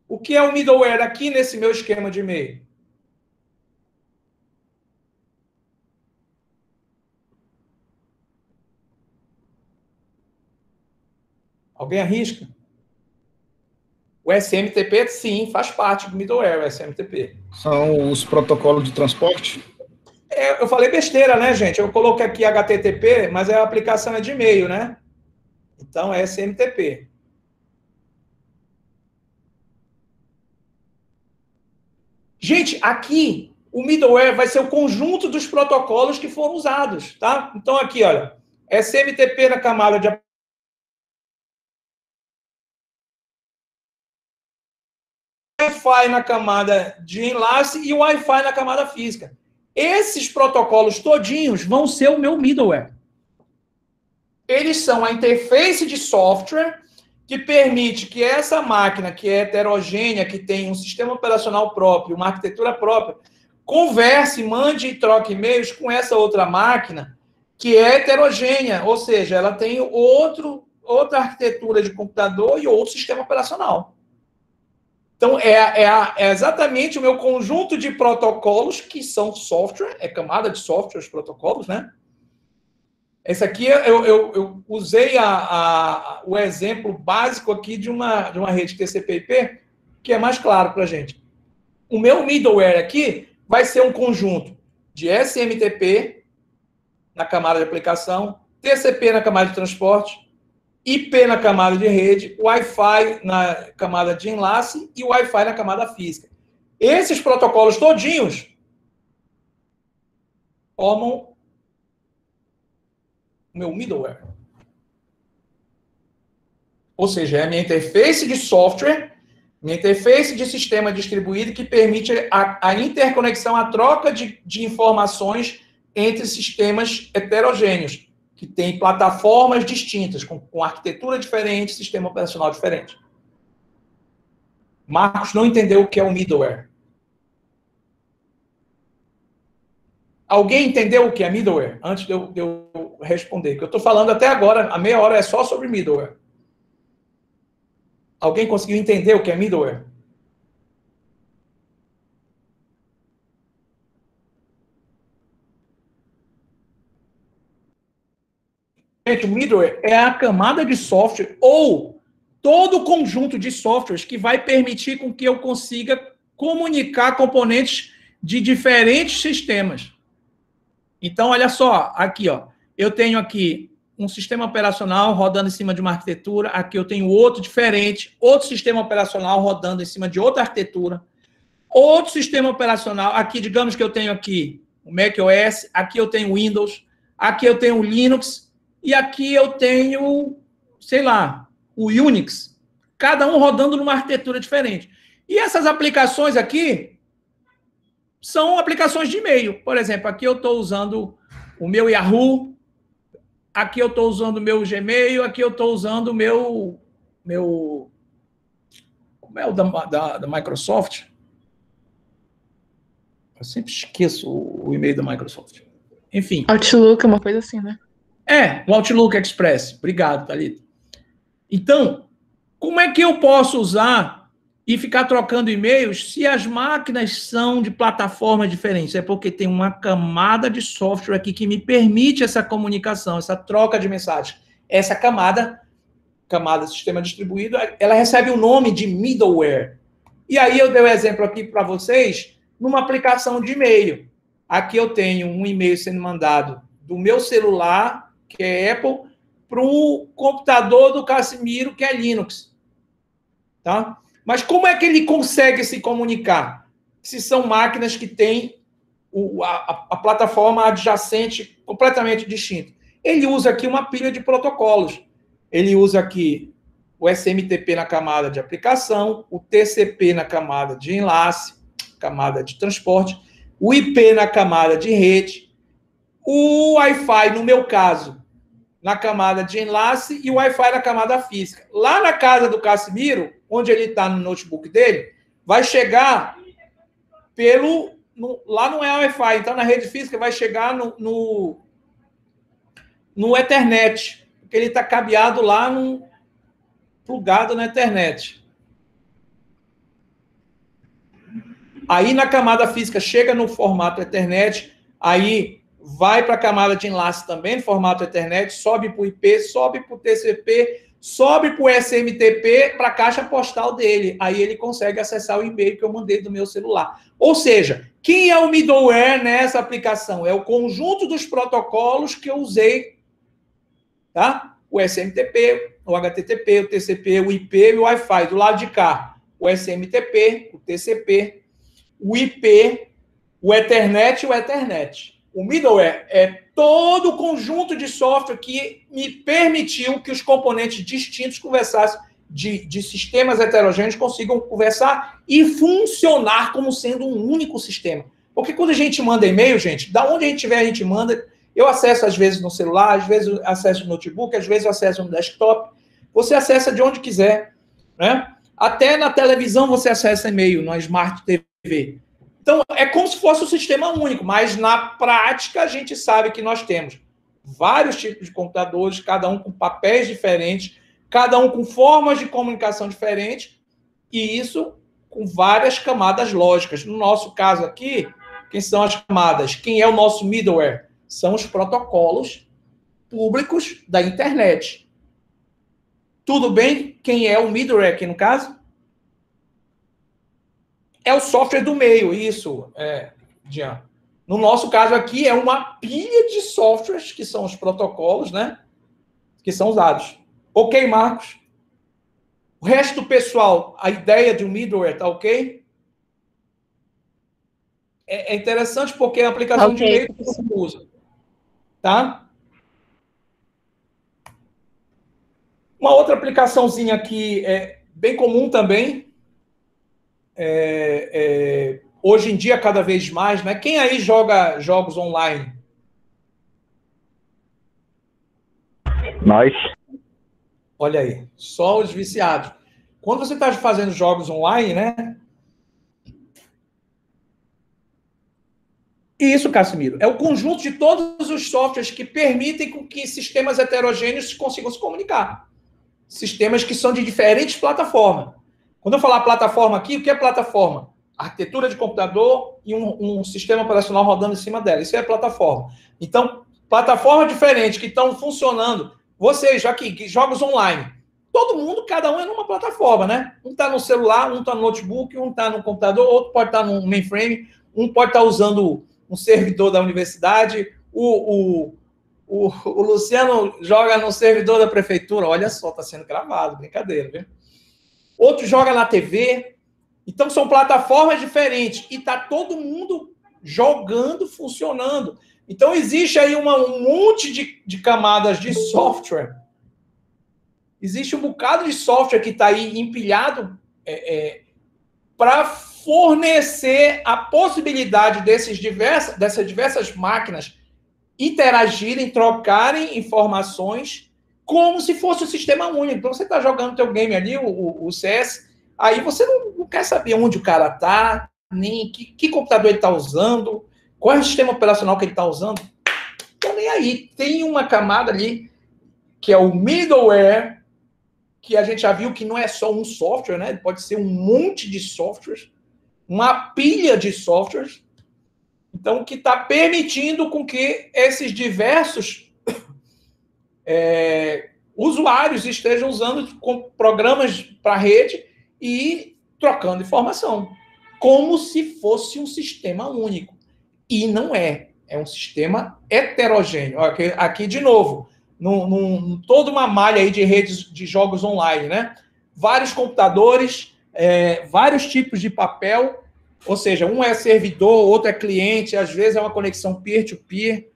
Speaker 1: O que é o middleware aqui nesse meu esquema de e-mail? Alguém arrisca? O SMTP, sim, faz parte do middleware, o SMTP.
Speaker 4: São os protocolos de transporte?
Speaker 1: Eu falei besteira, né, gente? Eu coloquei aqui HTTP, mas a aplicação é de e-mail, né? Então, é SMTP. Gente, aqui, o middleware vai ser o conjunto dos protocolos que foram usados, tá? Então, aqui, olha, SMTP na camada de Wi-Fi na camada de enlace e o Wi-Fi na camada física. Esses protocolos todinhos vão ser o meu middleware. Eles são a interface de software que permite que essa máquina, que é heterogênea, que tem um sistema operacional próprio, uma arquitetura própria, converse, mande e troque e-mails com essa outra máquina que é heterogênea, ou seja, ela tem outra arquitetura de computador e outro sistema operacional. Então, é exatamente o meu conjunto de protocolos, que são software, é camada de software, os protocolos, né? Esse aqui, eu usei o exemplo básico aqui de uma rede TCP/IP, que é mais claro para a gente. O meu middleware aqui vai ser um conjunto de SMTP na camada de aplicação, TCP na camada de transporte, IP na camada de rede, Wi-Fi na camada de enlace e Wi-Fi na camada física. Esses protocolos todinhos formam o meu middleware. Ou seja, é a minha interface de software, minha interface de sistema distribuído que permite a interconexão, a troca de informações entre sistemas heterogêneos, que têm plataformas distintas, com arquitetura diferente, sistema operacional diferente. Marcos não entendeu o que é o middleware. Alguém entendeu o que é middleware? Antes de eu responder, que eu estou falando até agora, a meia hora é só sobre middleware. Alguém conseguiu entender o que é middleware? Gente, o middleware é a camada de software ou todo o conjunto de softwares que vai permitir com que eu consiga comunicar componentes de diferentes sistemas. Então, olha só, aqui, ó, eu tenho aqui um sistema operacional rodando em cima de uma arquitetura, aqui eu tenho outro diferente, outro sistema operacional rodando em cima de outra arquitetura, outro sistema operacional, aqui, digamos que eu tenho aqui o macOS, aqui eu tenho o Windows, aqui eu tenho o Linux, e aqui eu tenho, sei lá, o Unix, cada um rodando numa arquitetura diferente. E essas aplicações aqui, são aplicações de e-mail. Por exemplo, aqui eu estou usando o meu Yahoo, aqui eu estou usando o meu Gmail, aqui eu estou usando o meu... Como é o da Microsoft? Eu sempre esqueço o e-mail da Microsoft. Enfim.
Speaker 6: Outlook, uma coisa assim, né?
Speaker 1: O Outlook Express. Obrigado, Thalita. Então, como é que eu posso usar e ficar trocando e-mails se as máquinas são de plataformas diferentes? É porque tem uma camada de software aqui que me permite essa comunicação, essa troca de mensagens. Essa camada sistema distribuído, ela recebe o nome de middleware. E aí eu dei um exemplo aqui para vocês numa aplicação de e-mail. Aqui eu tenho um e-mail sendo mandado do meu celular, que é Apple, para o computador do Casimiro, que é Linux. Tá? Mas como é que ele consegue se comunicar? Se são máquinas que têm a plataforma adjacente completamente distinta. Ele usa aqui uma pilha de protocolos. Ele usa aqui o SMTP na camada de aplicação, o TCP na camada de enlace, camada de transporte, o IP na camada de rede, o Wi-Fi, no meu caso, na camada de enlace e o Wi-Fi na camada física. Lá na casa do Casimiro, onde ele está no notebook dele, vai chegar lá não é Wi-Fi, então na rede física vai chegar no Ethernet, porque ele está cabeado lá, plugado na Ethernet. Aí na camada física chega no formato Ethernet, aí vai para a camada de enlace também, no formato Ethernet, sobe para o IP, sobe para o TCP, sobe para o SMTP, para a caixa postal dele. Aí ele consegue acessar o e-mail que eu mandei do meu celular. Ou seja, quem é o middleware nessa aplicação? É o conjunto dos protocolos que eu usei, tá? O SMTP, o HTTP, o TCP, o IP e o Wi-Fi. Do lado de cá, o SMTP, o TCP, o IP, o Ethernet e o Ethernet. O middleware é todo o conjunto de software que me permitiu que os componentes distintos conversassem, de sistemas heterogêneos consigam conversar e funcionar como sendo um único sistema. Porque quando a gente manda e-mail, gente, da onde a gente estiver, a gente manda. Eu acesso às vezes no celular, às vezes eu acesso no notebook, às vezes eu acesso no desktop. Você acessa de onde quiser, né? Até na televisão você acessa e-mail, na Smart TV. Então, é como se fosse um sistema único, mas na prática a gente sabe que nós temos vários tipos de computadores, cada um com papéis diferentes, cada um com formas de comunicação diferentes, e isso com várias camadas lógicas. No nosso caso aqui, quem são as camadas? Quem é o nosso middleware? São os protocolos públicos da internet. Tudo bem? Quem é o middleware aqui no caso? É o software do meio, isso. Jean. No nosso caso aqui, é uma pilha de softwares, que são os protocolos, né? Que são usados. Ok, Marcos? O resto do pessoal, a ideia de um middleware, tá ok? É interessante porque é a aplicação de meio que você usa. Tá? Uma outra aplicaçãozinha aqui, bem comum também, hoje em dia, cada vez mais, né? Quem aí joga jogos online?
Speaker 2: Nós.
Speaker 1: Olha aí, só os viciados. Quando você está fazendo jogos online, né? Isso, Casimiro, é o conjunto de todos os softwares que permitem com que sistemas heterogêneos consigam se comunicar. Sistemas que são de diferentes plataformas. Quando eu falar plataforma aqui, o que é plataforma? Arquitetura de computador e um sistema operacional rodando em cima dela. Isso é plataforma. Então, plataformas diferentes que estão funcionando. Vocês, aqui, jogos online. Todo mundo, cada um é numa plataforma, né? Um está no celular, um está no notebook, um está no computador, outro pode estar no mainframe, um pode estar usando um servidor da universidade, o Luciano joga no servidor da prefeitura. Olha só, está sendo gravado, brincadeira, viu? Outro joga na TV. Então, são plataformas diferentes. E está todo mundo jogando, funcionando. Então, existe aí um monte de camadas de software. Existe um bocado de software que está aí empilhado para fornecer a possibilidade dessas diversas máquinas interagirem, trocarem informações como se fosse um sistema único. Então, você está jogando teu game ali, o CS, aí você não quer saber onde o cara está, nem que computador ele está usando, qual é o sistema operacional que ele está usando. Então, nem aí. Tem uma camada ali, que é o middleware, que a gente já viu que não é só um software, né? Pode ser um monte de softwares, uma pilha de softwares, então, que está permitindo com que esses diversos usuários estejam usando programas para rede e trocando informação, como se fosse um sistema único. E não é. É um sistema heterogêneo. Aqui de novo, toda uma malha aí de redes de jogos online, né? Vários computadores, vários tipos de papel, ou seja, um é servidor, outro é cliente, às vezes é uma conexão peer-to-peer,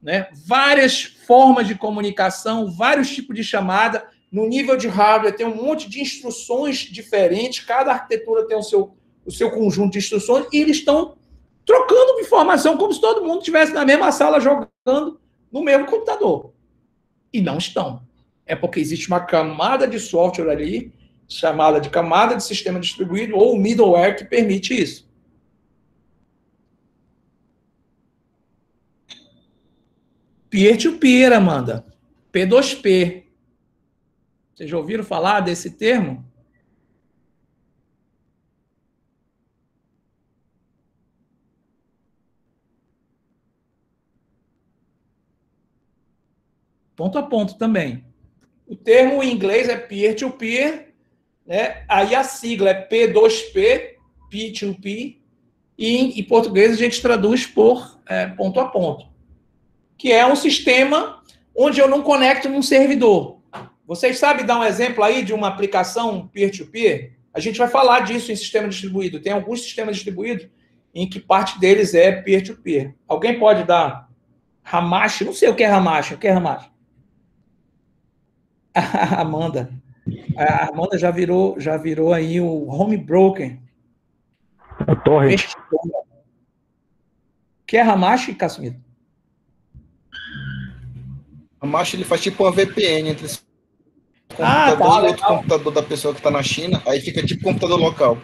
Speaker 1: né? Várias formas de comunicação, vários tipos de chamada. No nível de hardware tem um monte de instruções diferentes, cada arquitetura tem o seu conjunto de instruções, e eles estão trocando informação como se todo mundo estivesse na mesma sala jogando no mesmo computador. E não estão. É porque existe uma camada de software ali, chamada de camada de sistema distribuído, ou middleware, que permite isso. Peer-to-peer, Amanda. P2P. Vocês já ouviram falar desse termo? Ponto a ponto também. O termo em inglês é peer-to-peer, né? Aí a sigla é P2P, P2P, e em português a gente traduz por ponto a ponto, que é um sistema onde eu não conecto num servidor. Vocês sabem dar um exemplo aí de uma aplicação peer-to-peer? A gente vai falar disso em sistema distribuído. Tem alguns sistemas distribuídos em que parte deles é peer-to-peer. Alguém pode dar Hamashi? Não sei o que é Hamashi. O que é Hamashi? A Amanda. A Amanda já virou aí o home broker.
Speaker 2: O torrent.
Speaker 1: O que é Hamashi, Casimiro?
Speaker 4: A Marcha, ele faz tipo uma VPN entre esse computador e outro computador da pessoa que está na China, aí fica tipo computador local.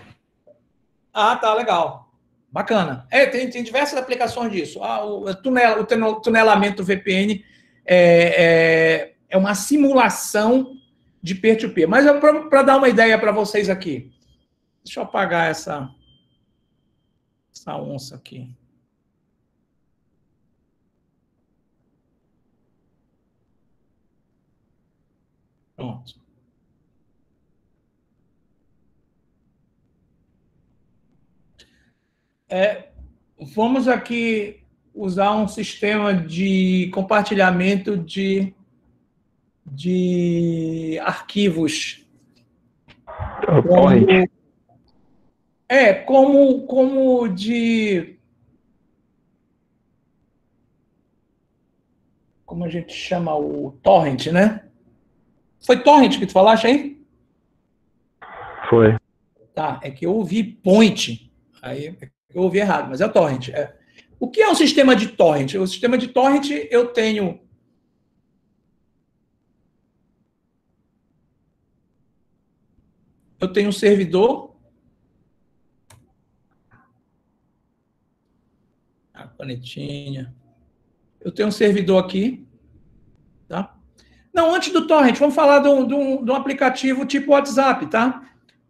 Speaker 1: Ah, tá, legal. Bacana. Tem diversas aplicações disso. O tunelamento VPN é uma simulação de peer-to-peer. Mas para dar uma ideia para vocês aqui, deixa eu apagar essa onça aqui. Pronto. Vamos aqui usar um sistema de compartilhamento de arquivos. Como de... Como a gente chama o torrent, né? Foi torrent que tu falaste aí?
Speaker 2: Foi.
Speaker 1: Tá, é que eu ouvi point. Aí eu ouvi errado, mas é o torrent. O que é um sistema de torrent? O sistema de torrent, eu tenho um servidor. A canetinha. Eu tenho um servidor aqui. Tá? Não, antes do torrent, vamos falar de um aplicativo tipo WhatsApp, tá?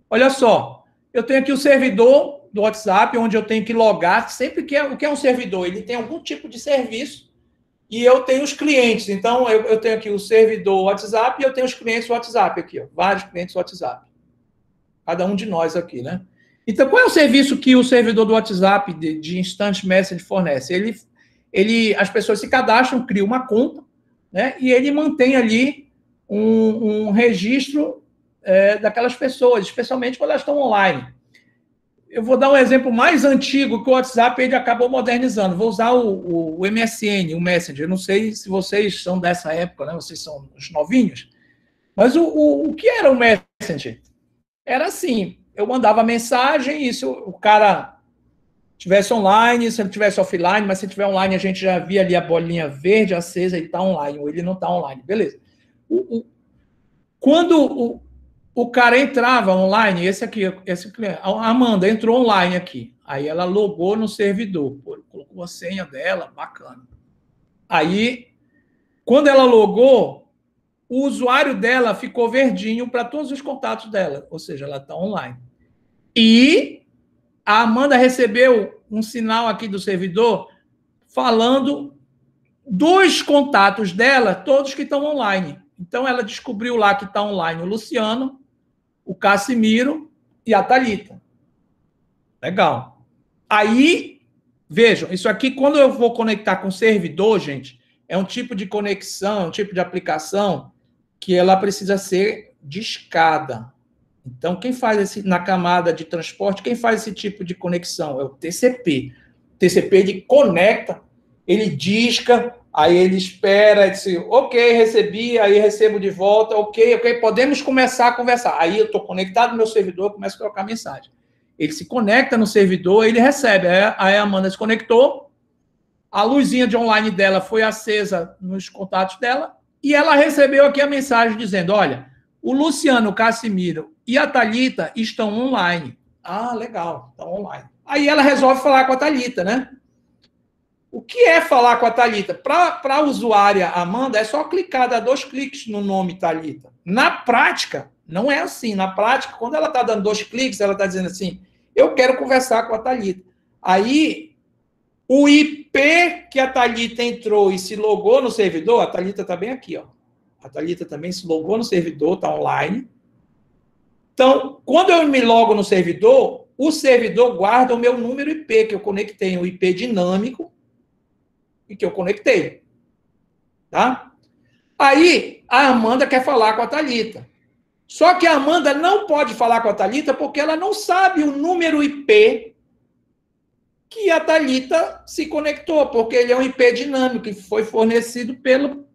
Speaker 1: Olha só, eu tenho aqui o servidor do WhatsApp, onde eu tenho que logar, sempre o que é um servidor? Ele tem algum tipo de serviço e eu tenho os clientes. Então, eu tenho aqui o servidor WhatsApp e eu tenho os clientes WhatsApp aqui, ó, vários clientes WhatsApp. Cada um de nós aqui, né? Então, qual é o serviço que o servidor do WhatsApp de Instant Message fornece? As pessoas se cadastram, criam uma conta, né? E ele mantém ali um registro daquelas pessoas, especialmente quando elas estão online. Eu vou dar um exemplo mais antigo que o WhatsApp ele acabou modernizando. Vou usar o MSN, o Messenger. Eu não sei se vocês são dessa época, né? Vocês são os novinhos. Mas o que era o Messenger? Era assim, eu mandava mensagem, e se o cara tivesse online, se ele tivesse offline, mas se tiver online, a gente já via ali a bolinha verde acesa, ele está online, ou ele não está online, beleza. Quando o cara entrava online, esse cliente, a Amanda entrou online aqui, aí ela logou no servidor, colocou a senha dela, bacana. Aí, quando ela logou, o usuário dela ficou verdinho para todos os contatos dela, ou seja, ela está online. E a Amanda recebeu um sinal aqui do servidor falando dos contatos dela, todos que estão online. Então, ela descobriu lá que está online o Luciano, o Cassimiro e a Thalita. Legal. Aí, vejam, isso aqui, quando eu vou conectar com o servidor, gente, é um tipo de conexão, um tipo de aplicação que ela precisa ser de escada. Então, quem faz na camada de transporte, quem faz esse tipo de conexão? É o TCP. O TCP, ele conecta, ele disca, aí ele espera, diz, ok, recebi, aí recebo de volta, ok, podemos começar a conversar. Aí eu estou conectado no meu servidor, começo a trocar mensagem. Ele se conecta no servidor, ele recebe. Aí a Amanda se conectou, a luzinha de online dela foi acesa nos contatos dela, e ela recebeu aqui a mensagem dizendo, olha, o Luciano, o Cassimiro e a Thalita estão online. Ah, legal, estão online. Aí ela resolve falar com a Thalita, né? O que é falar com a Thalita? Para a usuária Amanda, é só clicar, dar 2 cliques no nome Thalita. Na prática, não é assim. Na prática, quando ela está dando 2 cliques, ela está dizendo assim, eu quero conversar com a Thalita. Aí, o IP que a Thalita entrou e se logou no servidor, a Thalita está bem aqui, ó. A Thalita também se logou no servidor, está online. Então, quando eu me logo no servidor, o servidor guarda o meu número IP que eu conectei, um IP dinâmico, e que eu conectei. Tá? Aí, a Amanda quer falar com a Thalita. Só que a Amanda não pode falar com a Thalita porque ela não sabe o número IP que a Thalita se conectou, porque ele é um IP dinâmico que foi fornecido pelo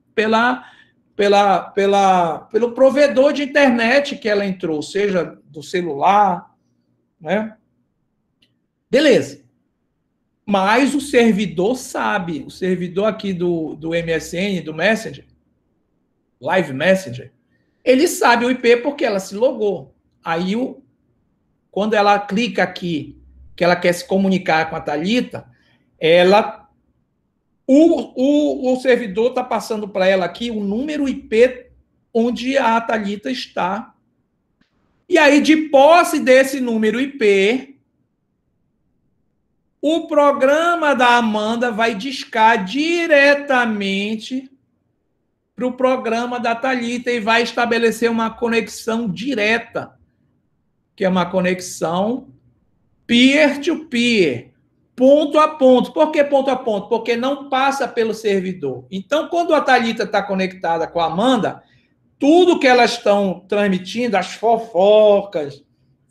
Speaker 1: provedor de internet que ela entrou, seja do celular, né? Beleza. Mas o servidor sabe, o servidor aqui do MSN, do Messenger, Live Messenger, ele sabe o IP porque ela se logou. Aí, quando ela clica aqui, que ela quer se comunicar com a Thalita, o servidor está passando para ela aqui o número IP onde a Thalita está. E aí, de posse desse número IP, o programa da Amanda vai discar diretamente para o programa da Thalita e vai estabelecer uma conexão direta, que é uma conexão peer-to-peer, ponto a ponto. Por que ponto a ponto? Porque não passa pelo servidor. Então, quando a Thalita está conectada com a Amanda, tudo que elas estão transmitindo, as fofocas,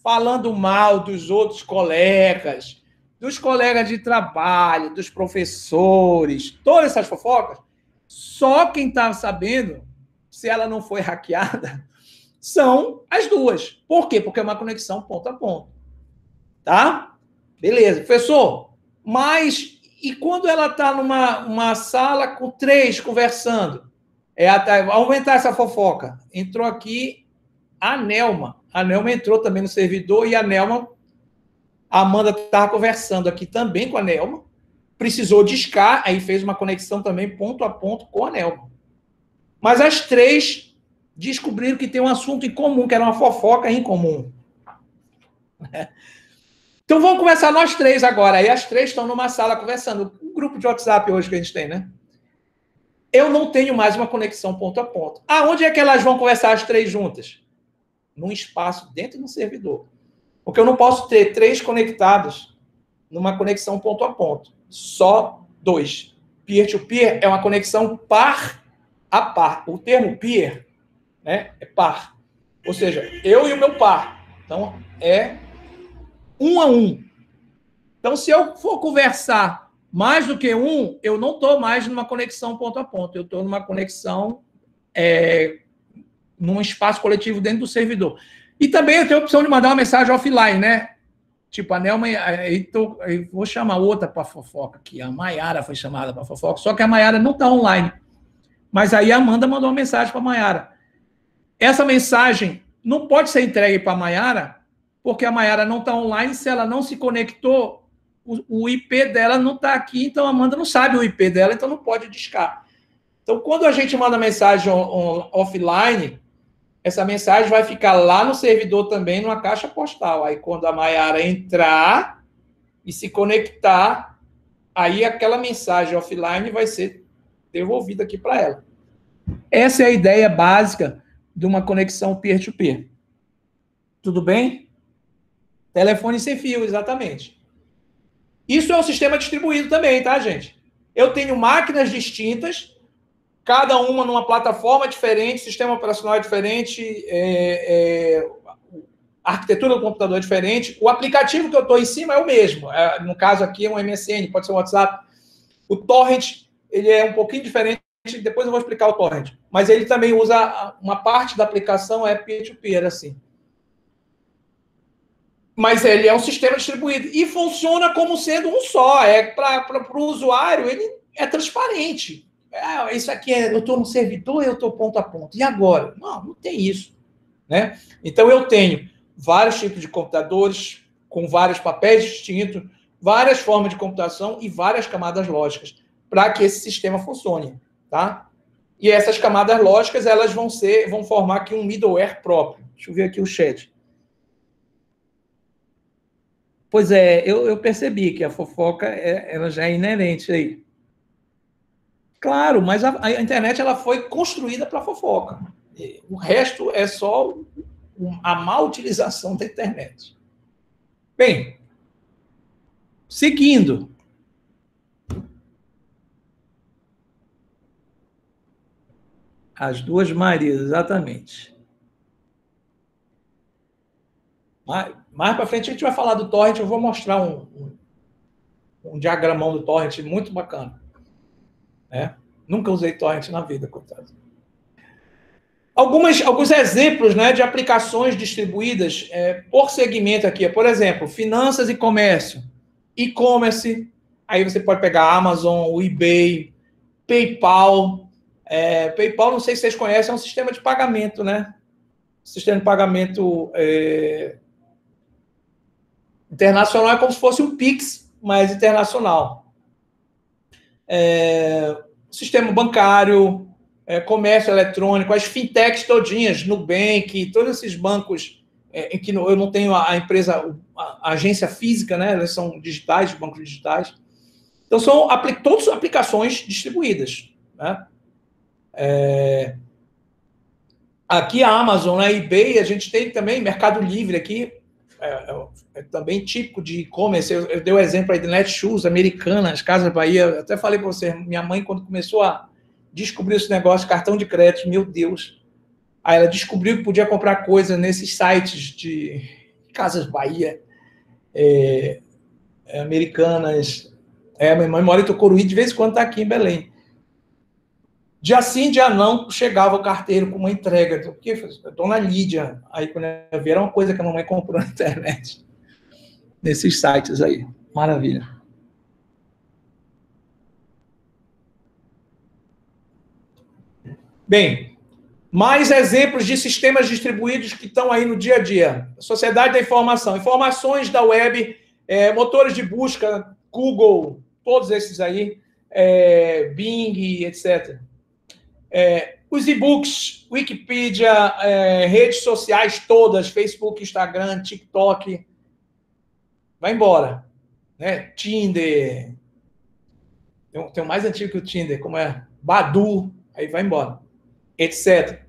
Speaker 1: falando mal dos outros colegas, dos colegas de trabalho, dos professores, todas essas fofocas, só quem está sabendo, se ela não foi hackeada, são as duas. Por quê? Porque é uma conexão ponto a ponto. Tá? Beleza. Professor, mas e quando ela está numa sala com 3 conversando? Aumentar essa fofoca. Entrou aqui a Nelma. A Nelma entrou também no servidor e a Amanda estava conversando aqui também com a Nelma, precisou discar, aí fez uma conexão também ponto a ponto com a Nelma. Mas as 3 descobriram que tem um assunto em comum, que era uma fofoca em comum. Então vamos conversar nós 3 agora. Aí as 3 estão numa sala conversando. Um grupo de WhatsApp hoje que a gente tem, né? Eu não tenho mais uma conexão ponto a ponto. Aonde é que elas vão conversar as 3 juntas? Num espaço dentro do servidor. Porque eu não posso ter 3 conectados numa conexão ponto a ponto. Só 2. Peer-to-peer é uma conexão par a par. O termo peer, né, é par. Ou seja, eu e o meu par. Então, é 1 a 1. Então, se eu for conversar mais do que 1, eu não estou mais numa conexão ponto a ponto. Eu estou numa conexão num espaço coletivo dentro do servidor. E também eu tenho a opção de mandar uma mensagem offline, né? Tipo, a Nelma, eu vou chamar outra para fofoca aqui. A Maiara foi chamada para fofoca, só que a Maiara não está online. Mas aí a Amanda mandou uma mensagem para a Maiara. Essa mensagem não pode ser entregue para a Maiara, porque a Maiara não está online. Se ela não se conectou, o IP dela não está aqui, então a Amanda não sabe o IP dela, então não pode discar. Então, quando a gente manda mensagem offline, essa mensagem vai ficar lá no servidor também, numa caixa postal. Aí, quando a Maiara entrar e se conectar, aí aquela mensagem offline vai ser devolvida aqui para ela. Essa é a ideia básica de uma conexão peer-to-peer. Tudo bem? Telefone sem fio, exatamente. Isso é um sistema distribuído também, tá, gente? Eu tenho máquinas distintas, cada uma numa plataforma diferente, sistema operacional diferente, a arquitetura do computador é diferente, o aplicativo que eu estou em cima é o mesmo. No caso aqui é um MSN, pode ser um WhatsApp. O Torrent, ele é um pouquinho diferente, depois eu vou explicar o Torrent. Mas ele também usa, uma parte da aplicação é peer-to-peer, assim. Mas ele é um sistema distribuído e funciona como sendo um só. Para o usuário, ele é transparente. Isso aqui eu estou no servidor, eu estou ponto a ponto. E agora? Não tem isso. Né? Então, eu tenho vários tipos de computadores, com vários papéis distintos, várias formas de computação e várias camadas lógicas, para que esse sistema funcione. Tá? E essas camadas lógicas, elas vão formar aqui um middleware próprio. Deixa eu ver aqui o chat. Pois é, eu percebi que a fofoca ela já é inerente aí. Claro, mas a internet ela foi construída para fofoca. O resto é só a má utilização da internet. Bem, seguindo. As duas Marias, exatamente. Mais para frente a gente vai falar do Torrent, eu vou mostrar um diagramão do Torrent muito bacana. Nunca usei Torrent na vida, coitado. Alguns exemplos, né, de aplicações distribuídas por segmento aqui. Por exemplo, finanças e comércio. E-commerce, aí você pode pegar Amazon, o eBay, PayPal. PayPal, não sei se vocês conhecem, é um sistema de pagamento, né? Sistema de pagamento internacional é como se fosse um Pix, mas internacional. Sistema bancário, comércio eletrônico, as fintechs todinhas, Nubank, todos esses bancos em que eu não tenho a empresa, a agência física, né? Elas são digitais, bancos digitais. Então, são todas aplicações distribuídas. Né? Aqui a Amazon, né? eBay, a gente tem também Mercado Livre aqui, é também típico de e-commerce. Eu dei o exemplo aí de Netshoes, Americanas, Casas Bahia. Eu até falei para você, minha mãe, quando começou a descobrir esse negócio, cartão de crédito, meu Deus. Aí ela descobriu que podia comprar coisa nesses sites de Casas Bahia, Americanas. Minha mãe mora em Tocoruí, de vez em quando está aqui em Belém. Dia sim, dia não, chegava o carteiro com uma entrega. Porque Dona Lídia, aí quando eu vi, era uma coisa que a mamãe comprou na internet. Nesses sites aí. Maravilha. Bem, mais exemplos de sistemas distribuídos que estão aí no dia a dia. Sociedade da informação. Informações da web, motores de busca, Google, todos esses aí, Bing, etc. Os e-books, Wikipedia, redes sociais todas, Facebook, Instagram, TikTok, vai embora. Né? Tinder, tem um mais antigo que o Tinder, como é? Badu, aí vai embora, etc.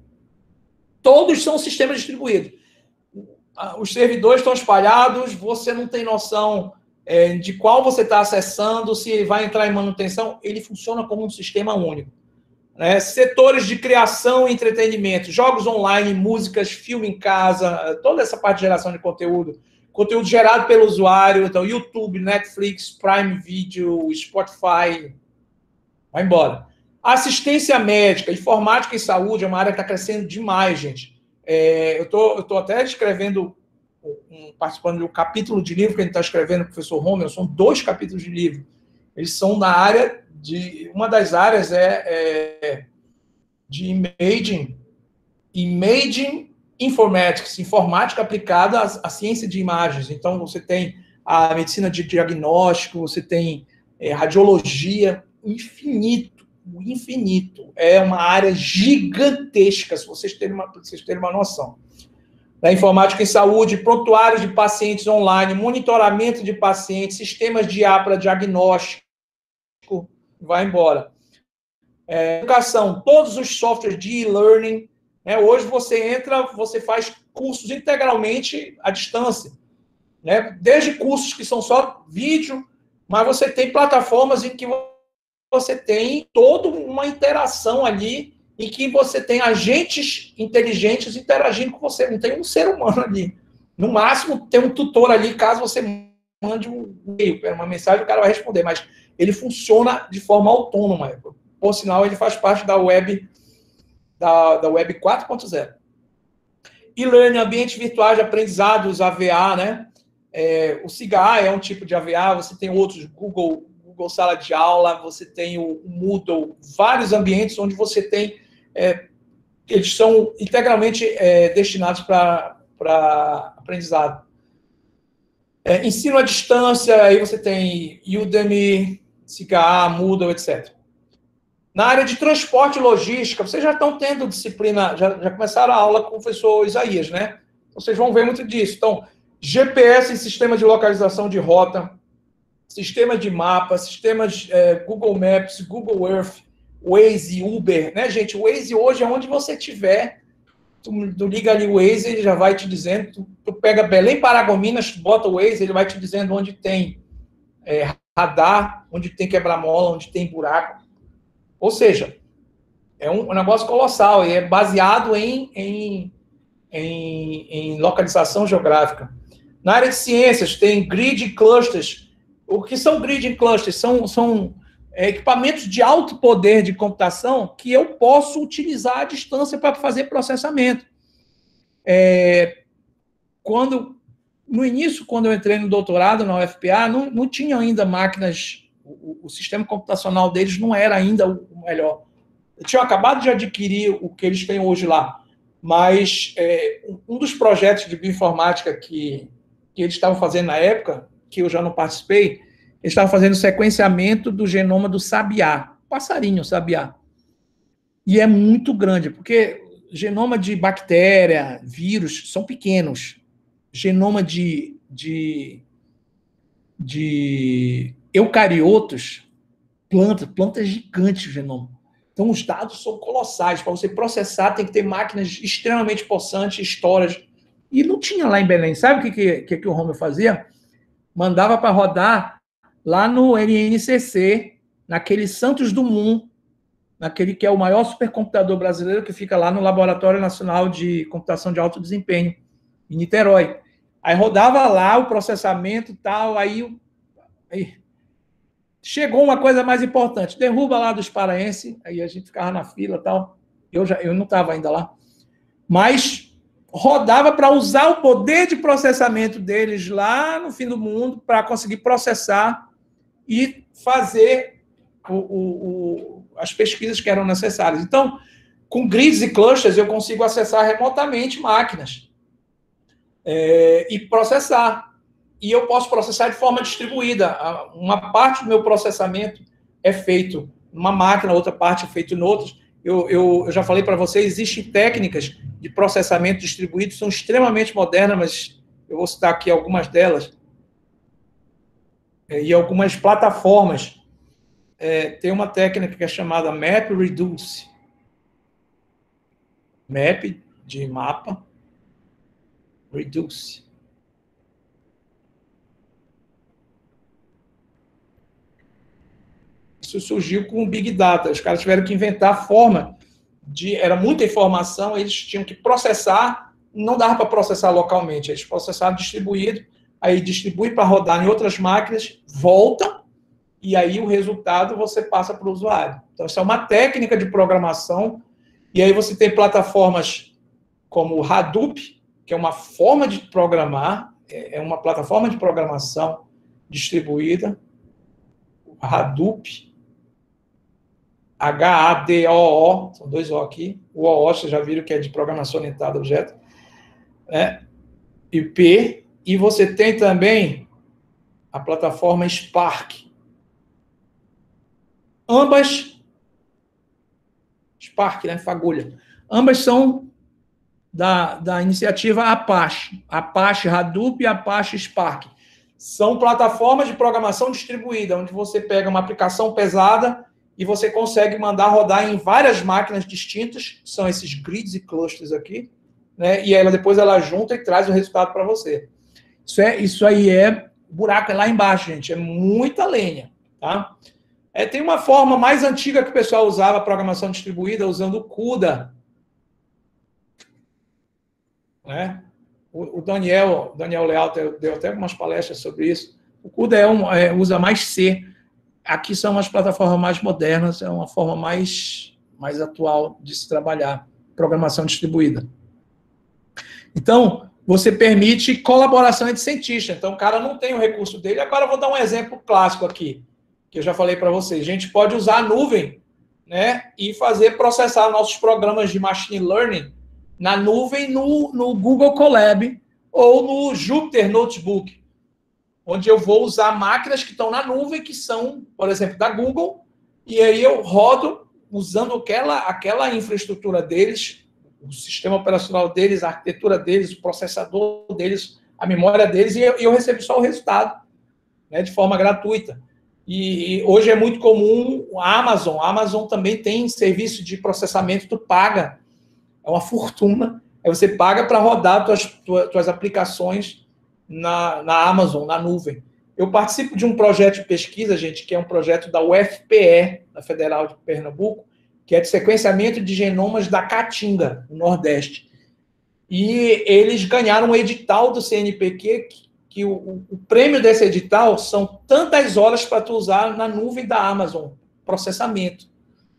Speaker 1: Todos são sistemas distribuídos. Os servidores estão espalhados, você não tem noção de qual você está acessando, se vai entrar em manutenção, ele funciona como um sistema único. Setores de criação e entretenimento, jogos online, músicas, filme em casa, toda essa parte de geração de conteúdo gerado pelo usuário, então YouTube, Netflix, Prime Video, Spotify, vai embora. Assistência médica, informática e saúde é uma área que está crescendo demais, gente. Eu tô até escrevendo, participando de um capítulo de livro que a gente está escrevendo, o professor Romeu, são 2 capítulos de livro. Eles são na área de... Uma das áreas de imaging informatics, informática aplicada à ciência de imagens. Então, você tem a medicina de diagnóstico, você tem radiologia, infinito. É uma área gigantesca, se vocês terem uma noção. Da informática em saúde, prontuários de pacientes online, monitoramento de pacientes, sistemas de IA para diagnóstico, vai embora. Educação, todos os softwares de e-learning. Hoje você entra, você faz cursos integralmente à distância. Desde cursos que são só vídeo, mas você tem plataformas em que você tem toda uma interação ali, em que você tem agentes inteligentes interagindo com você. Não tem um ser humano ali. No máximo, tem um tutor ali, caso você mande um e-mail, uma mensagem, o cara vai responder, mas ele funciona de forma autônoma. Por sinal, ele faz parte da web 4.0. E-learning, ambientes virtuais de aprendizados, AVA, né? O SIGA é um tipo de AVA, você tem outros, Google Sala de Aula, você tem o Moodle, vários ambientes onde você tem, eles são integralmente destinados para aprendizado. Ensino à distância, aí você tem Udemy, SIGA, Moodle, etc. Na área de transporte e logística, vocês já estão tendo disciplina, já começaram a aula com o professor Isaías, né? Vocês vão ver muito disso. Então, GPS, sistema de localização de rota, sistema de mapa, sistemas Google Maps, Google Earth, Waze, Uber, né, gente? O Waze hoje é onde você estiver, tu liga ali o Waze, ele já vai te dizendo, tu pega Belém Paragominas, tu bota o Waze, ele vai te dizendo onde tem radar, onde tem quebra-mola, onde tem buraco. Ou seja, é um negócio colossal e é baseado em localização geográfica. Na área de ciências, tem grid e clusters. O que são grid e clusters? São equipamentos de alto poder de computação que eu posso utilizar à distância para fazer processamento. No início, quando eu entrei no doutorado na UFPA, não tinha ainda máquinas, o sistema computacional deles não era ainda o melhor. Eu tinha acabado de adquirir o que eles têm hoje lá, mas um dos projetos de bioinformática que eles estavam fazendo na época, que eu já não participei, eles estavam fazendo sequenciamento do genoma do sabiá, passarinho sabiá. E é muito grande, porque genoma de bactéria, vírus, são pequenos. Genoma de eucariotos, plantas gigantes o genoma. Então, os dados são colossais. Para você processar, tem que ter máquinas extremamente possantes, storage. E não tinha lá em Belém. Sabe o que o Romeu fazia? Mandava para rodar lá no NNCC, naquele Santos Dumont, naquele que é o maior supercomputador brasileiro, que fica lá no Laboratório Nacional de Computação de Alto Desempenho, em Niterói. Aí rodava lá o processamento e tal, aí chegou uma coisa mais importante, derruba lá dos paraenses, aí a gente ficava na fila e tal, eu não estava ainda lá, mas rodava para usar o poder de processamento deles lá no fim do mundo para conseguir processar e fazer as pesquisas que eram necessárias. Então, com grids e clusters, eu consigo acessar remotamente máquinas e processar. E eu posso processar de forma distribuída. Uma parte do meu processamento é feito numa máquina, outra parte é feito em outras. Eu já falei para vocês, existem técnicas de processamento distribuído, são extremamente modernas, mas eu vou citar aqui algumas delas. E algumas plataformas. Tem uma técnica que é chamada MapReduce. Map, de mapa, Reduce. Isso surgiu com o Big Data. Os caras tiveram que inventar a forma era muita informação, eles tinham que processar, não dava para processar localmente, eles processavam distribuído, aí distribui para rodar em outras máquinas, volta, e aí o resultado você passa para o usuário. Então, isso é uma técnica de programação, e aí você tem plataformas como o Hadoop, que é uma forma de programar, é uma plataforma de programação distribuída, o Hadoop, H-A-D-O-O, são 2 O aqui, o O, vocês já viram que é de programação orientada a objeto, né? E P, e você tem também a plataforma Spark. Ambas, Spark, né, fagulha, ambas são da iniciativa Apache. Apache Hadoop e Apache Spark. São plataformas de programação distribuída, onde você pega uma aplicação pesada e você consegue mandar rodar em várias máquinas distintas, são esses grids e clusters aqui, né? E depois ela junta e traz o resultado para você. Isso aí o buraco é lá embaixo, gente, é muita lenha, tá? Tem uma forma mais antiga que o pessoal usava a programação distribuída, usando o CUDA, né? O Daniel Leal deu até algumas palestras sobre isso. O CUDA usa mais C. Aqui são as plataformas mais modernas, é uma forma mais atual de se trabalhar programação distribuída. Então, você permite colaboração entre cientistas. Então, o cara não tem o recurso dele. Agora, eu vou dar um exemplo clássico aqui, que eu já falei para vocês. A gente pode usar a nuvem, né, e processar nossos programas de machine learning na nuvem no Google Colab ou no Jupyter Notebook, onde eu vou usar máquinas que estão na nuvem, que são, por exemplo, da Google, e aí eu rodo usando aquela infraestrutura deles, o sistema operacional deles, a arquitetura deles, o processador deles, a memória deles, e eu recebo só o resultado, né, de forma gratuita. E hoje é muito comum a Amazon também tem serviço de processamento, tu paga, é uma fortuna, aí você paga para rodar tuas aplicações na Amazon, na nuvem. Eu participo de um projeto de pesquisa, gente, que é um projeto da UFPE, da Federal de Pernambuco, que é de sequenciamento de genomas da Caatinga, no Nordeste. E eles ganharam um edital do CNPq, que o prêmio desse edital são tantas horas para tu usar na nuvem da Amazon, processamento.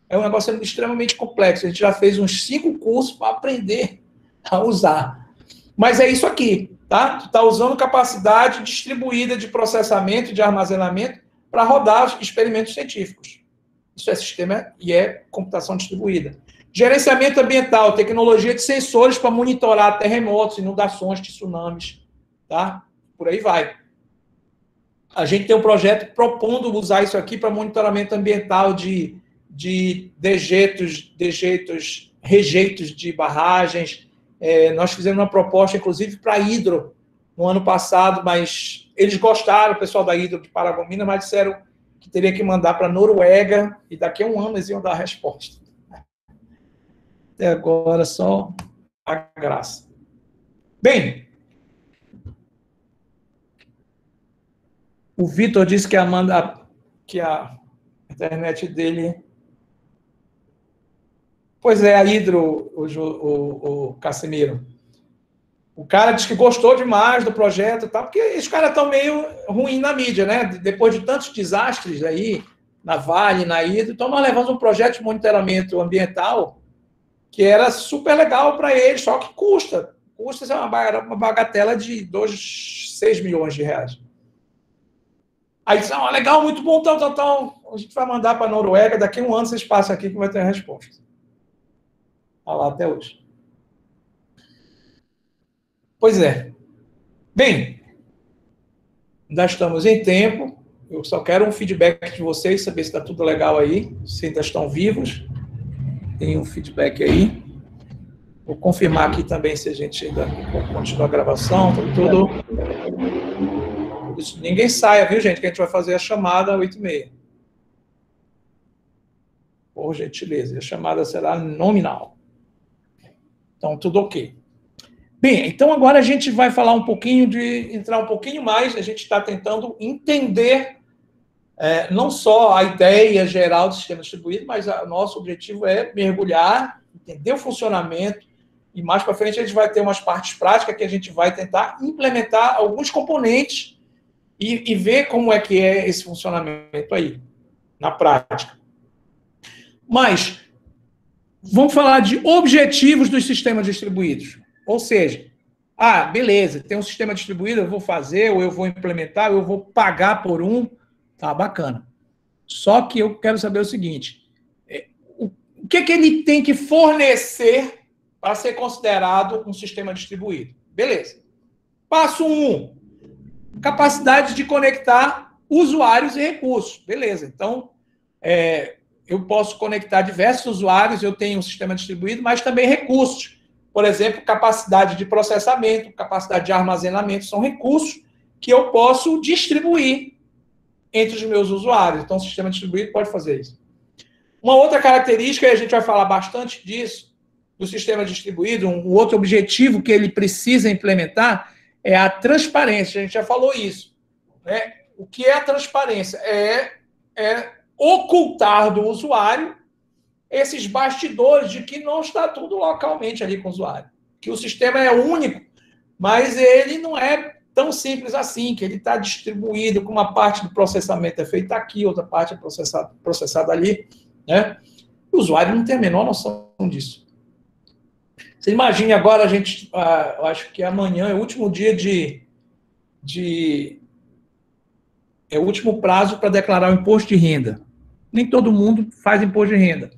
Speaker 1: É um negócio extremamente complexo. A gente já fez uns 5 cursos para aprender a usar. Mas é isso aqui, tá? Tu está usando capacidade distribuída de processamento e de armazenamento para rodar experimentos científicos. Isso é sistema e é computação distribuída. Gerenciamento ambiental, tecnologia de sensores para monitorar terremotos, inundações, tsunamis, tá? Por aí vai. A gente tem um projeto propondo usar isso aqui para monitoramento ambiental de rejeitos de barragens. Nós fizemos uma proposta, inclusive, para a Hidro no ano passado, mas eles gostaram, o pessoal da Hidro de Paragominas, mas disseram que teria que mandar para a Noruega e daqui a um ano eles iam dar a resposta. Até agora, só a graça. Bem, o Vitor disse que a internet dele... Pois é, a Hidro, o Casimiro. O cara disse que gostou demais do projeto, tá? Porque os caras estão meio ruins na mídia, né? Depois de tantos desastres aí, na Vale, na Hidro, então nós levamos um projeto de monitoramento ambiental que era super legal para eles, só que custa. Custa uma bagatela de 6 milhões de reais. Aí disse, legal, muito bom, tal. A gente vai mandar para a Noruega, daqui a um ano vocês passam aqui que vai ter a resposta. Está lá até hoje. Pois é. Bem, ainda estamos em tempo. Eu só quero um feedback de vocês, saber se está tudo legal aí, se ainda estão vivos. Tem um feedback aí. Vou confirmar aqui também se a gente ainda continua a gravação, tudo. Ninguém saia, viu, gente, que a gente vai fazer a chamada às 8h30. Por gentileza. A chamada será nominal. Então, tudo ok. Bem, então agora a gente vai falar entrar um pouquinho mais, a gente está tentando entender não só a ideia geral do sistema distribuído, mas o nosso objetivo é mergulhar, entender o funcionamento, e mais para frente a gente vai ter umas partes práticas que a gente vai tentar implementar alguns componentes e ver como é que é esse funcionamento aí, na prática. Mas... vamos falar de objetivos dos sistemas distribuídos. Ou seja, beleza, tem um sistema distribuído, eu vou fazer, ou eu vou implementar, ou eu vou pagar por um, tá bacana. Só que eu quero saber o seguinte, o que ele tem que fornecer para ser considerado um sistema distribuído? Beleza. Passo 1, capacidade de conectar usuários e recursos. Beleza, então, eu posso conectar diversos usuários, eu tenho um sistema distribuído, mas também recursos. Por exemplo, capacidade de processamento, capacidade de armazenamento, são recursos que eu posso distribuir entre os meus usuários. Então, o sistema distribuído pode fazer isso. Uma outra característica, e a gente vai falar bastante disso, do sistema distribuído, um outro objetivo que ele precisa implementar é a transparência. A gente já falou isso, né? O que é a transparência? É ocultar do usuário esses bastidores de que não está tudo localmente ali com o usuário. Que o sistema é único, mas ele não é tão simples assim, que ele está distribuído, com uma parte do processamento é feita aqui, outra parte é processada ali, né? O usuário não tem a menor noção disso. Você imagine agora, eu acho que amanhã é o último dia é o último prazo para declarar o imposto de renda. Nem todo mundo faz imposto de renda.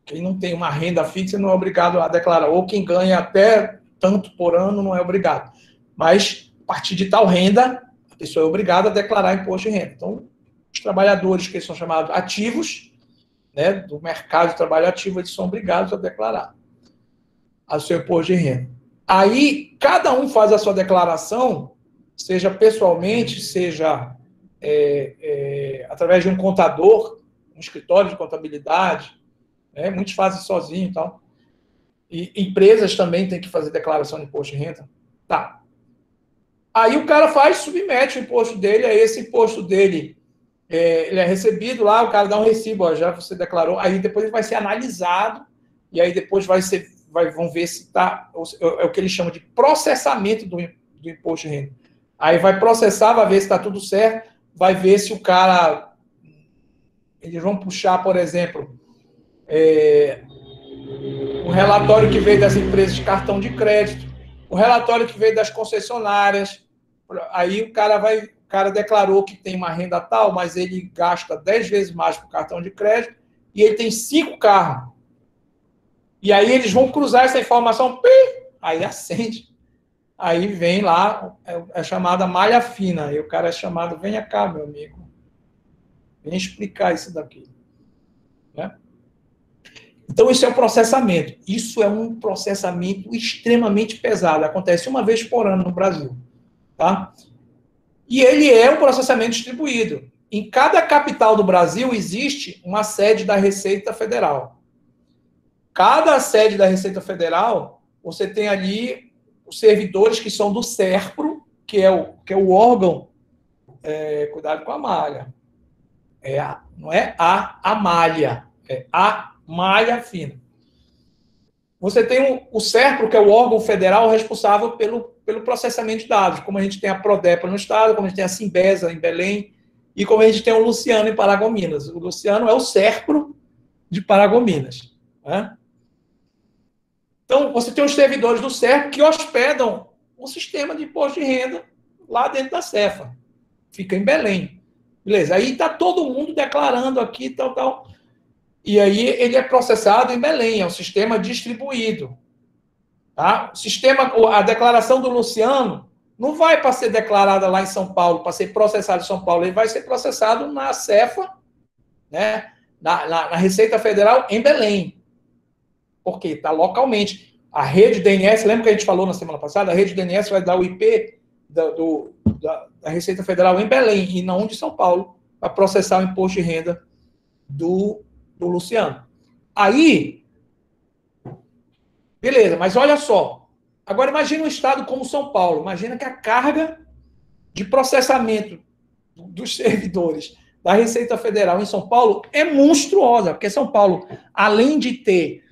Speaker 1: Quem não tem uma renda fixa não é obrigado a declarar, ou quem ganha até tanto por ano não é obrigado. Mas, a partir de tal renda, a pessoa é obrigada a declarar imposto de renda. Então, os trabalhadores que são chamados ativos, né, do mercado de trabalho ativo, eles são obrigados a declarar o seu imposto de renda. Aí, cada um faz a sua declaração, seja pessoalmente, seja através de um contador, um escritório de contabilidade, né? Muitos fazem sozinho e tal. E empresas também têm que fazer declaração de imposto de renda. Tá. Aí o cara submete o imposto dele, aí esse imposto dele, ele é recebido lá, o cara dá um recibo, já você declarou, aí depois ele vai ser analisado, e aí depois vão ver se está, é o que eles chamam de processamento do imposto de renda. Aí vai processar, vai ver se está tudo certo, vai ver se o cara, eles vão puxar, por exemplo, o relatório que veio das empresas de cartão de crédito, o relatório que veio das concessionárias, aí o cara declarou que tem uma renda tal, mas ele gasta 10 vezes mais para o cartão de crédito, e ele tem 5 carros. E aí eles vão cruzar essa informação, aí acende. Aí vem lá, é chamada malha fina, e o cara é chamado, venha cá, meu amigo, vem explicar isso daqui. Né? Então, isso é um processamento. Isso é um processamento extremamente pesado. Acontece uma vez por ano no Brasil. Tá? E ele é um processamento distribuído. Em cada capital do Brasil existe uma sede da Receita Federal. Cada sede da Receita Federal, você tem ali os servidores que são do SERPRO, que é o órgão, cuidado com a malha. Não é a malha, é a malha fina. Você tem o SERPRO, que é o órgão federal responsável pelo processamento de dados, como a gente tem a Prodepra no estado, como a gente tem a Simbesa em Belém, e como a gente tem o Luciano em Paragominas. O Luciano é o SERPRO de Paragominas. Né? Então, você tem os servidores do SERPRO que hospedam o sistema de imposto de renda lá dentro da Cefa. Fica em Belém. Beleza, aí está todo mundo declarando aqui, tal. E aí ele é processado em Belém, é um sistema distribuído. Tá? A declaração do Luciano não vai para ser declarada lá em São Paulo, para ser processado em São Paulo, ele vai ser processado na Cefa, né? na Receita Federal em Belém. Porque está localmente. A rede DNS, lembra que a gente falou na semana passada? A rede DNS vai dar o IP da Receita Federal em Belém e não de São Paulo, para processar o imposto de renda do Luciano. Aí, beleza, mas olha só. Agora imagina um estado como São Paulo. Imagina que a carga de processamento dos servidores da Receita Federal em São Paulo é monstruosa, porque São Paulo, além de ter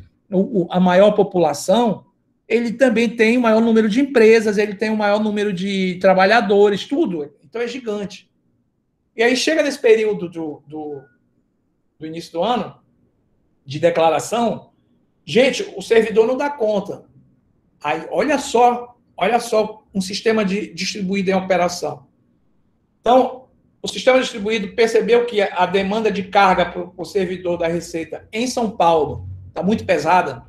Speaker 1: a maior população, ele também tem o maior número de empresas, ele tem o maior número de trabalhadores, tudo. Então é gigante. E aí chega nesse período do início do ano, de declaração, gente, o servidor não dá conta. Aí, olha só um sistema distribuído em operação. Então, o sistema distribuído percebeu que a demanda de carga para o servidor da Receita em São Paulo está muito pesada.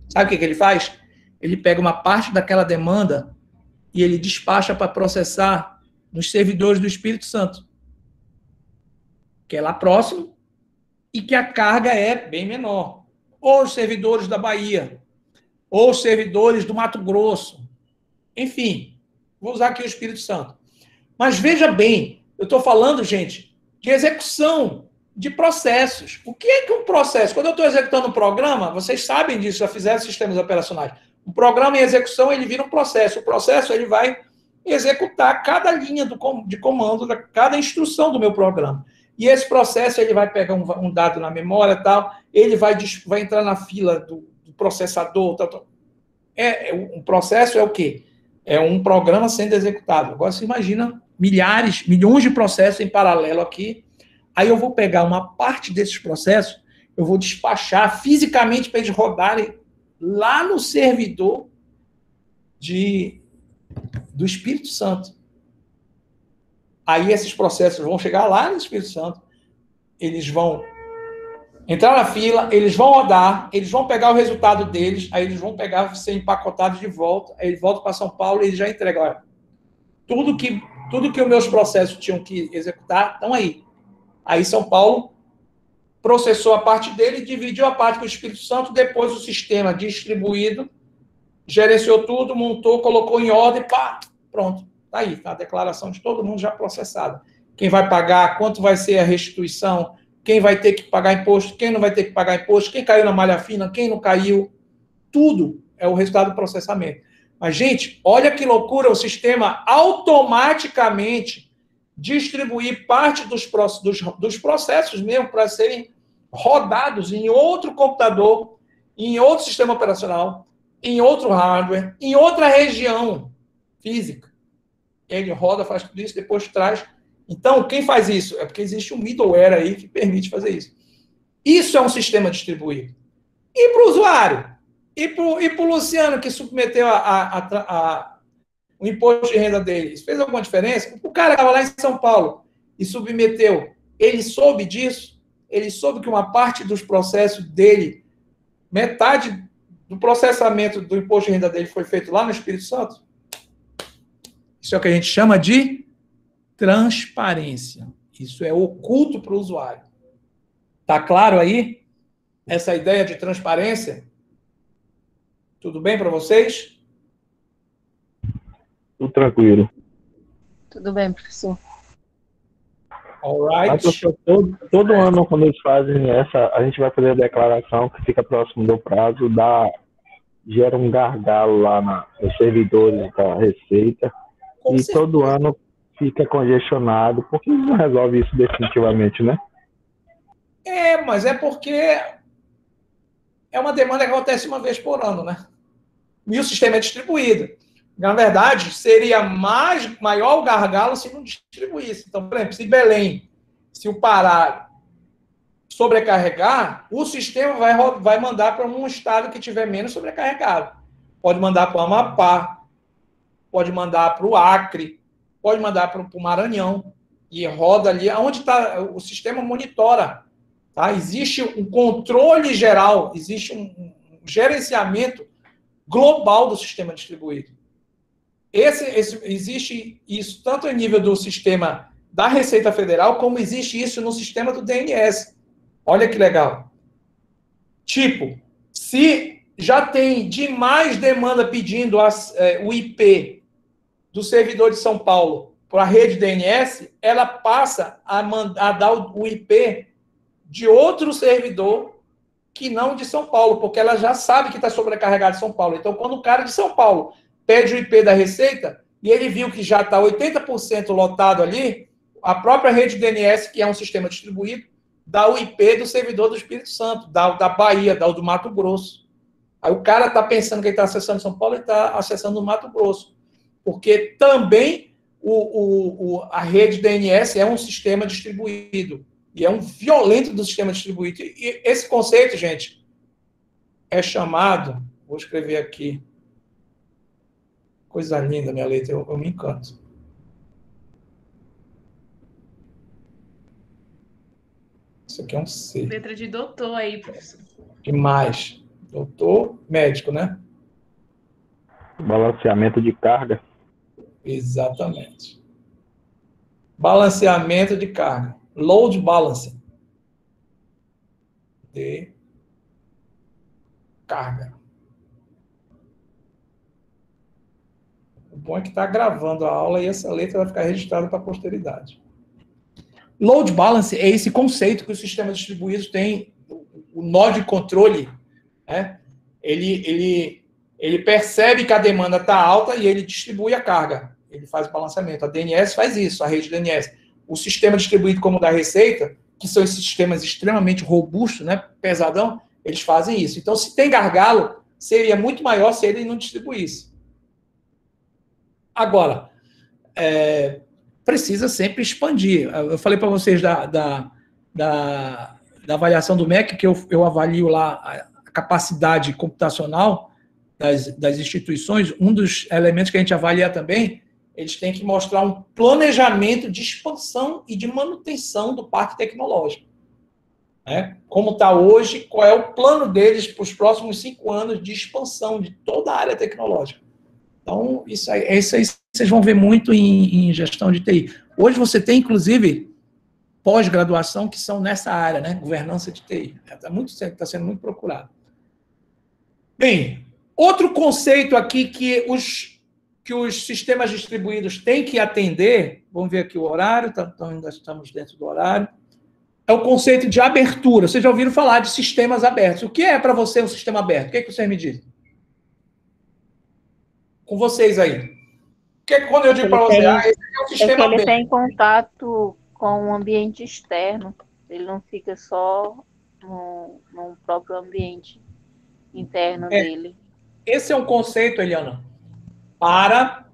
Speaker 1: Sabe o que ele faz? Ele pega uma parte daquela demanda e ele despacha para processar nos servidores do Espírito Santo, que é lá próximo, e que a carga é bem menor. Ou os servidores da Bahia, ou os servidores do Mato Grosso. Enfim, vou usar aqui o Espírito Santo. Mas veja bem, eu estou falando, gente, de execução de processos. O que é um processo? Quando eu estou executando um programa, vocês sabem disso, já fizeram sistemas operacionais. Um programa em execução, ele vira um processo. O processo, ele vai executar cada linha de comando, cada instrução do meu programa. E esse processo, ele vai pegar um dado na memória e tal, ele vai entrar na fila do processador. Tal. Um processo é o quê? É um programa sendo executado. Agora, você imagina milhões de processos em paralelo aqui. Aí eu vou pegar uma parte desses processos, eu vou despachar fisicamente para eles rodarem lá no servidor do Espírito Santo. Aí esses processos vão chegar lá no Espírito Santo, eles vão entrar na fila, eles vão rodar, eles vão pegar o resultado deles, aí eles vão pegar, ser empacotados de volta, aí eles voltam para São Paulo e eles já entregam. Olha, tudo que os meus processos tinham que executar, estão aí. Aí São Paulo processou a parte dele, dividiu a parte com o Espírito Santo, depois o sistema distribuído gerenciou tudo, montou, colocou em ordem, pá, pronto. Está aí, tá a declaração de todo mundo já processada. Quem vai pagar, quanto vai ser a restituição, quem vai ter que pagar imposto, quem não vai ter que pagar imposto, quem caiu na malha fina, quem não caiu, tudo é o resultado do processamento. Mas, gente, olha que loucura o sistema automaticamente distribuir parte dos processos mesmo para serem rodados em outro computador, em outro sistema operacional, em outro hardware, em outra região física. Ele roda, faz tudo isso, depois traz. Então, quem faz isso? É porque existe um middleware aí que permite fazer isso. Isso é um sistema distribuído. E para o usuário? E para o Luciano, que submeteu o imposto de renda dele? Isso fez alguma diferença? O cara estava lá em São Paulo e submeteu. Ele soube disso? Ele soube que uma parte dos processos dele, metade do processamento do imposto de renda dele foi feito lá no Espírito Santo? Isso é o que a gente chama de transparência. Isso é oculto para o usuário. Está claro aí? Essa ideia de transparência? Tudo bem para vocês?
Speaker 2: Tudo tranquilo.
Speaker 3: Tudo bem, professor.
Speaker 2: All right. Professor, todo ano, quando eles fazem essa, a gente vai fazer a declaração que fica próximo do prazo, gera um gargalo lá nos servidores da Receita. Com certeza. Todo ano fica congestionado. Por que não resolve isso definitivamente, né?
Speaker 1: Mas é porque é uma demanda que acontece uma vez por ano, né? E o sistema é distribuído. Na verdade, seria maior o gargalo se não distribuísse. Então, por exemplo, se Belém, se o Pará sobrecarregar, o sistema vai mandar para um estado que tiver menos sobrecarregado. Pode mandar para o Amapá, pode mandar para o Acre, pode mandar para o Maranhão, e roda ali, onde está o sistema monitora. Tá? Existe um controle geral, existe um gerenciamento global do sistema distribuído. Existe isso tanto em nível do sistema da Receita Federal, como existe isso no sistema do DNS. Olha que legal. Tipo, se já tem demais demanda pedindo o IP do servidor de São Paulo para a rede DNS, ela passa a dar o IP de outro servidor que não de São Paulo, porque ela já sabe que está sobrecarregado em São Paulo. Então, quando o cara de São Paulo pede o IP da Receita e ele viu que já está 80% lotado ali, a própria rede DNS, que é um sistema distribuído, dá o IP do servidor do Espírito Santo, da Bahia, dá o do Mato Grosso. Aí o cara está pensando que ele está acessando São Paulo e está acessando o Mato Grosso. Porque também a rede DNS é um sistema distribuído. E é um violento do sistema distribuído. E esse conceito, gente, é chamado, vou escrever aqui, Coisa linda, minha letra, eu me encanto. Isso aqui é um C.
Speaker 6: Letra de doutor aí, professor.
Speaker 1: Demais. Doutor médico, né?
Speaker 2: Balanceamento de carga.
Speaker 1: Exatamente. Balanceamento de carga. Load balancing. De carga. O bom é que está gravando a aula e essa letra vai ficar registrada para a posteridade. Load balance é esse conceito que os sistemas distribuídos têm, o nó de controle, né? Ele percebe que a demanda está alta e ele distribui a carga. Ele faz o balanceamento. A DNS faz isso, a rede DNS. O sistema distribuído como o da Receita, que são esses sistemas extremamente robustos, né? Pesadão, eles fazem isso. Então, se tem gargalo, seria muito maior se ele não distribuísse. Agora, precisa sempre expandir. Eu falei para vocês da avaliação do MEC, que eu avalio lá a capacidade computacional das instituições. Um dos elementos que a gente avalia também, eles têm que mostrar um planejamento de expansão e de manutenção do parque tecnológico. Né? Como está hoje, qual é o plano deles para os próximos 5 anos de expansão de toda a área tecnológica. Então, isso aí vocês vão ver muito em gestão de TI. Hoje você tem, inclusive, pós-graduação que são nessa área, né? Governança de TI. Está sendo muito procurado. Bem, outro conceito aqui que os sistemas distribuídos têm que atender, vamos ver aqui o horário, então ainda estamos dentro do horário, é o conceito de abertura. Vocês já ouviram falar de sistemas abertos. O que é para você um sistema aberto? O que vocês me dizem? Com vocês aí. Porque quando eu digo para você, esse é um sistema
Speaker 3: ele
Speaker 1: aberto.
Speaker 3: tem contato com o ambiente externo. Ele não fica só no próprio ambiente interno dele.
Speaker 1: Esse é um conceito, Eliana, para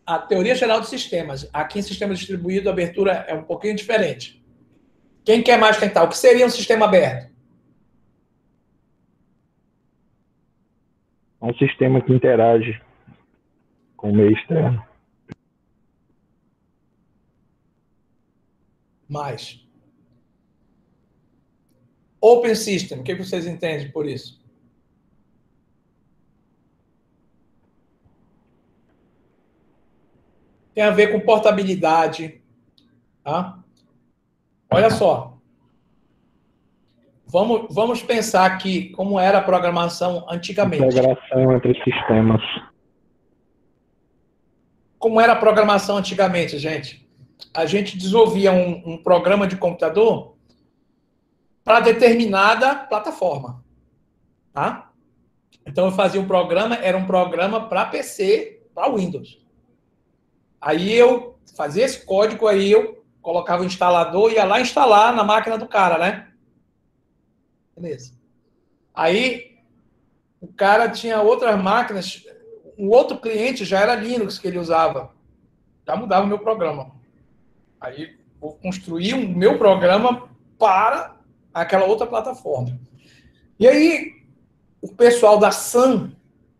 Speaker 1: a teoria geral de sistemas. Aqui em sistema distribuído, a abertura é um pouquinho diferente. Quem quer mais tentar? O que seria um sistema aberto?
Speaker 2: É um sistema que interage com o meio externo.
Speaker 1: Mais. Open System, o que vocês entendem por isso? Tem a ver com portabilidade. Tá? Olha só. Vamos pensar aqui como era a programação antigamente.
Speaker 2: Integração entre sistemas.
Speaker 1: Como era a programação antigamente, gente? A gente desenvolvia um programa de computador para determinada plataforma. Tá? Então, eu fazia um programa, era um programa para PC, para Windows. Aí eu fazia esse código, aí eu colocava o instalador, ia lá instalar na máquina do cara, né? Beleza. Aí, o cara tinha outras máquinas, um outro cliente já era Linux que ele usava. Já mudava o meu programa. Aí, vou construir o meu programa para aquela outra plataforma. E aí, o pessoal da Sun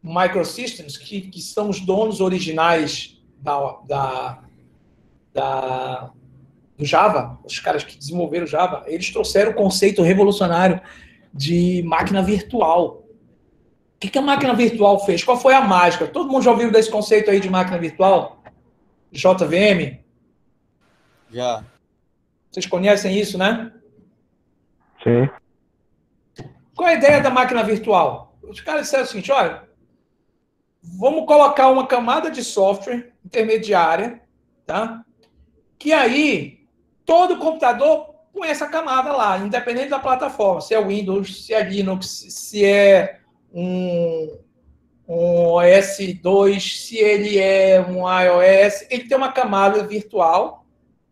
Speaker 1: Microsystems, que são os donos originais do Java, os caras que desenvolveram o Java, eles trouxeram o conceito revolucionário de máquina virtual. O que a máquina virtual fez? Qual foi a mágica? Todo mundo já ouviu desse conceito aí de máquina virtual? JVM?
Speaker 4: Já.
Speaker 1: Vocês conhecem isso, né?
Speaker 2: Sim.
Speaker 1: Qual é a ideia da máquina virtual? Os caras disseram o seguinte, olha, vamos colocar uma camada de software intermediária, tá? Que aí todo computador põe essa camada lá, independente da plataforma, se é Windows, se é Linux, se é um OS 2, se ele é um iOS, ele tem uma camada virtual,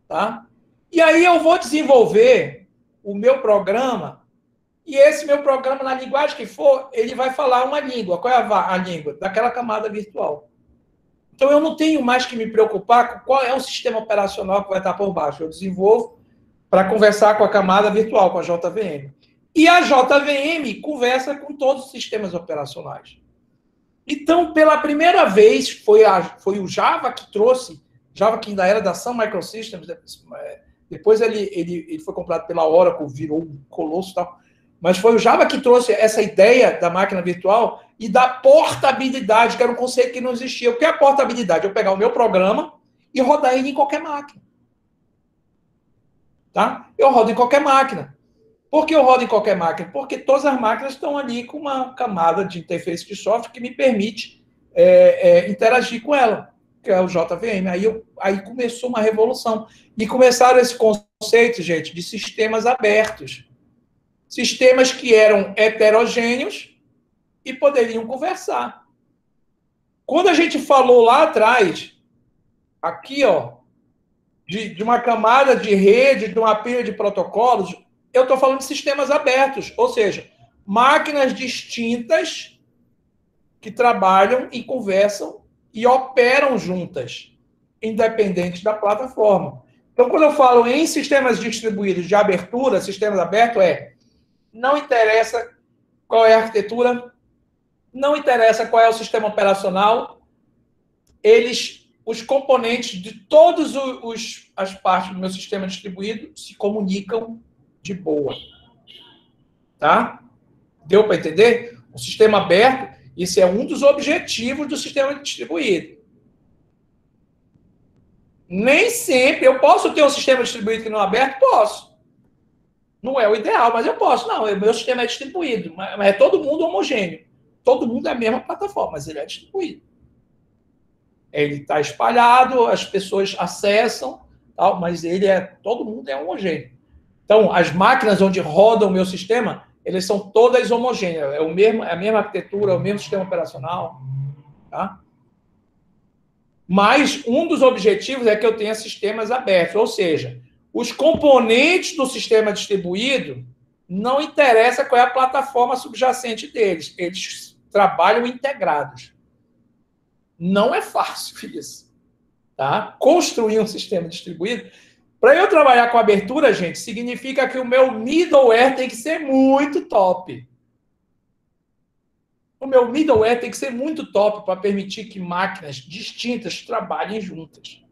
Speaker 1: tá? E aí eu vou desenvolver o meu programa, e esse meu programa, na linguagem que for, ele vai falar uma língua. Qual é a língua? Daquela camada virtual. Então, eu não tenho mais que me preocupar com qual é o sistema operacional que vai estar por baixo. Eu desenvolvo para conversar com a camada virtual, com a JVM. E a JVM conversa com todos os sistemas operacionais. Então, pela primeira vez, foi o Java que trouxe, Java que ainda era da Sun Microsystems, depois ele foi comprado pela Oracle, virou um colosso e tal, mas foi o Java que trouxe essa ideia da máquina virtual e da portabilidade, que era um conceito que não existia. O que é a portabilidade? Eu pegar o meu programa e rodar ele em qualquer máquina. Tá? Eu rodo em qualquer máquina. Por que eu rodo em qualquer máquina? Porque todas as máquinas estão ali com uma camada de interface de software que me permite interagir com ela, que é o JVM. Aí começou uma revolução. E começaram esse conceito, gente, de sistemas abertos. Sistemas que eram heterogêneos e poderiam conversar. Quando a gente falou lá atrás, aqui, ó, de uma camada de rede, de uma pilha de protocolos, eu estou falando de sistemas abertos, ou seja, máquinas distintas que trabalham e conversam e operam juntas, independente da plataforma. Então, quando eu falo em sistemas distribuídos de abertura, sistemas abertos, não interessa qual é a arquitetura, não interessa qual é o sistema operacional, os componentes de todas as partes do meu sistema distribuído se comunicam de boa. Tá? Deu para entender? O sistema aberto, isso é um dos objetivos do sistema distribuído. Nem sempre eu posso ter um sistema distribuído que não é aberto? Posso. Não é o ideal, mas eu posso. Não, o meu sistema é distribuído, mas é todo mundo homogêneo. Todo mundo é a mesma plataforma, mas ele é distribuído. Ele está espalhado, as pessoas acessam, tal, mas todo mundo é homogêneo. Então, as máquinas onde roda o meu sistema, elas são todas homogêneas. É a mesma arquitetura, é o mesmo sistema operacional. Tá? Mas um dos objetivos é que eu tenha sistemas abertos, ou seja, os componentes do sistema distribuído, não interessa qual é a plataforma subjacente deles, eles trabalham integrados. Não é fácil isso. Tá? Construir um sistema distribuído. Para eu trabalhar com abertura, gente, significa que o meu middleware tem que ser muito top. O meu middleware tem que ser muito top para permitir que máquinas distintas trabalhem juntas.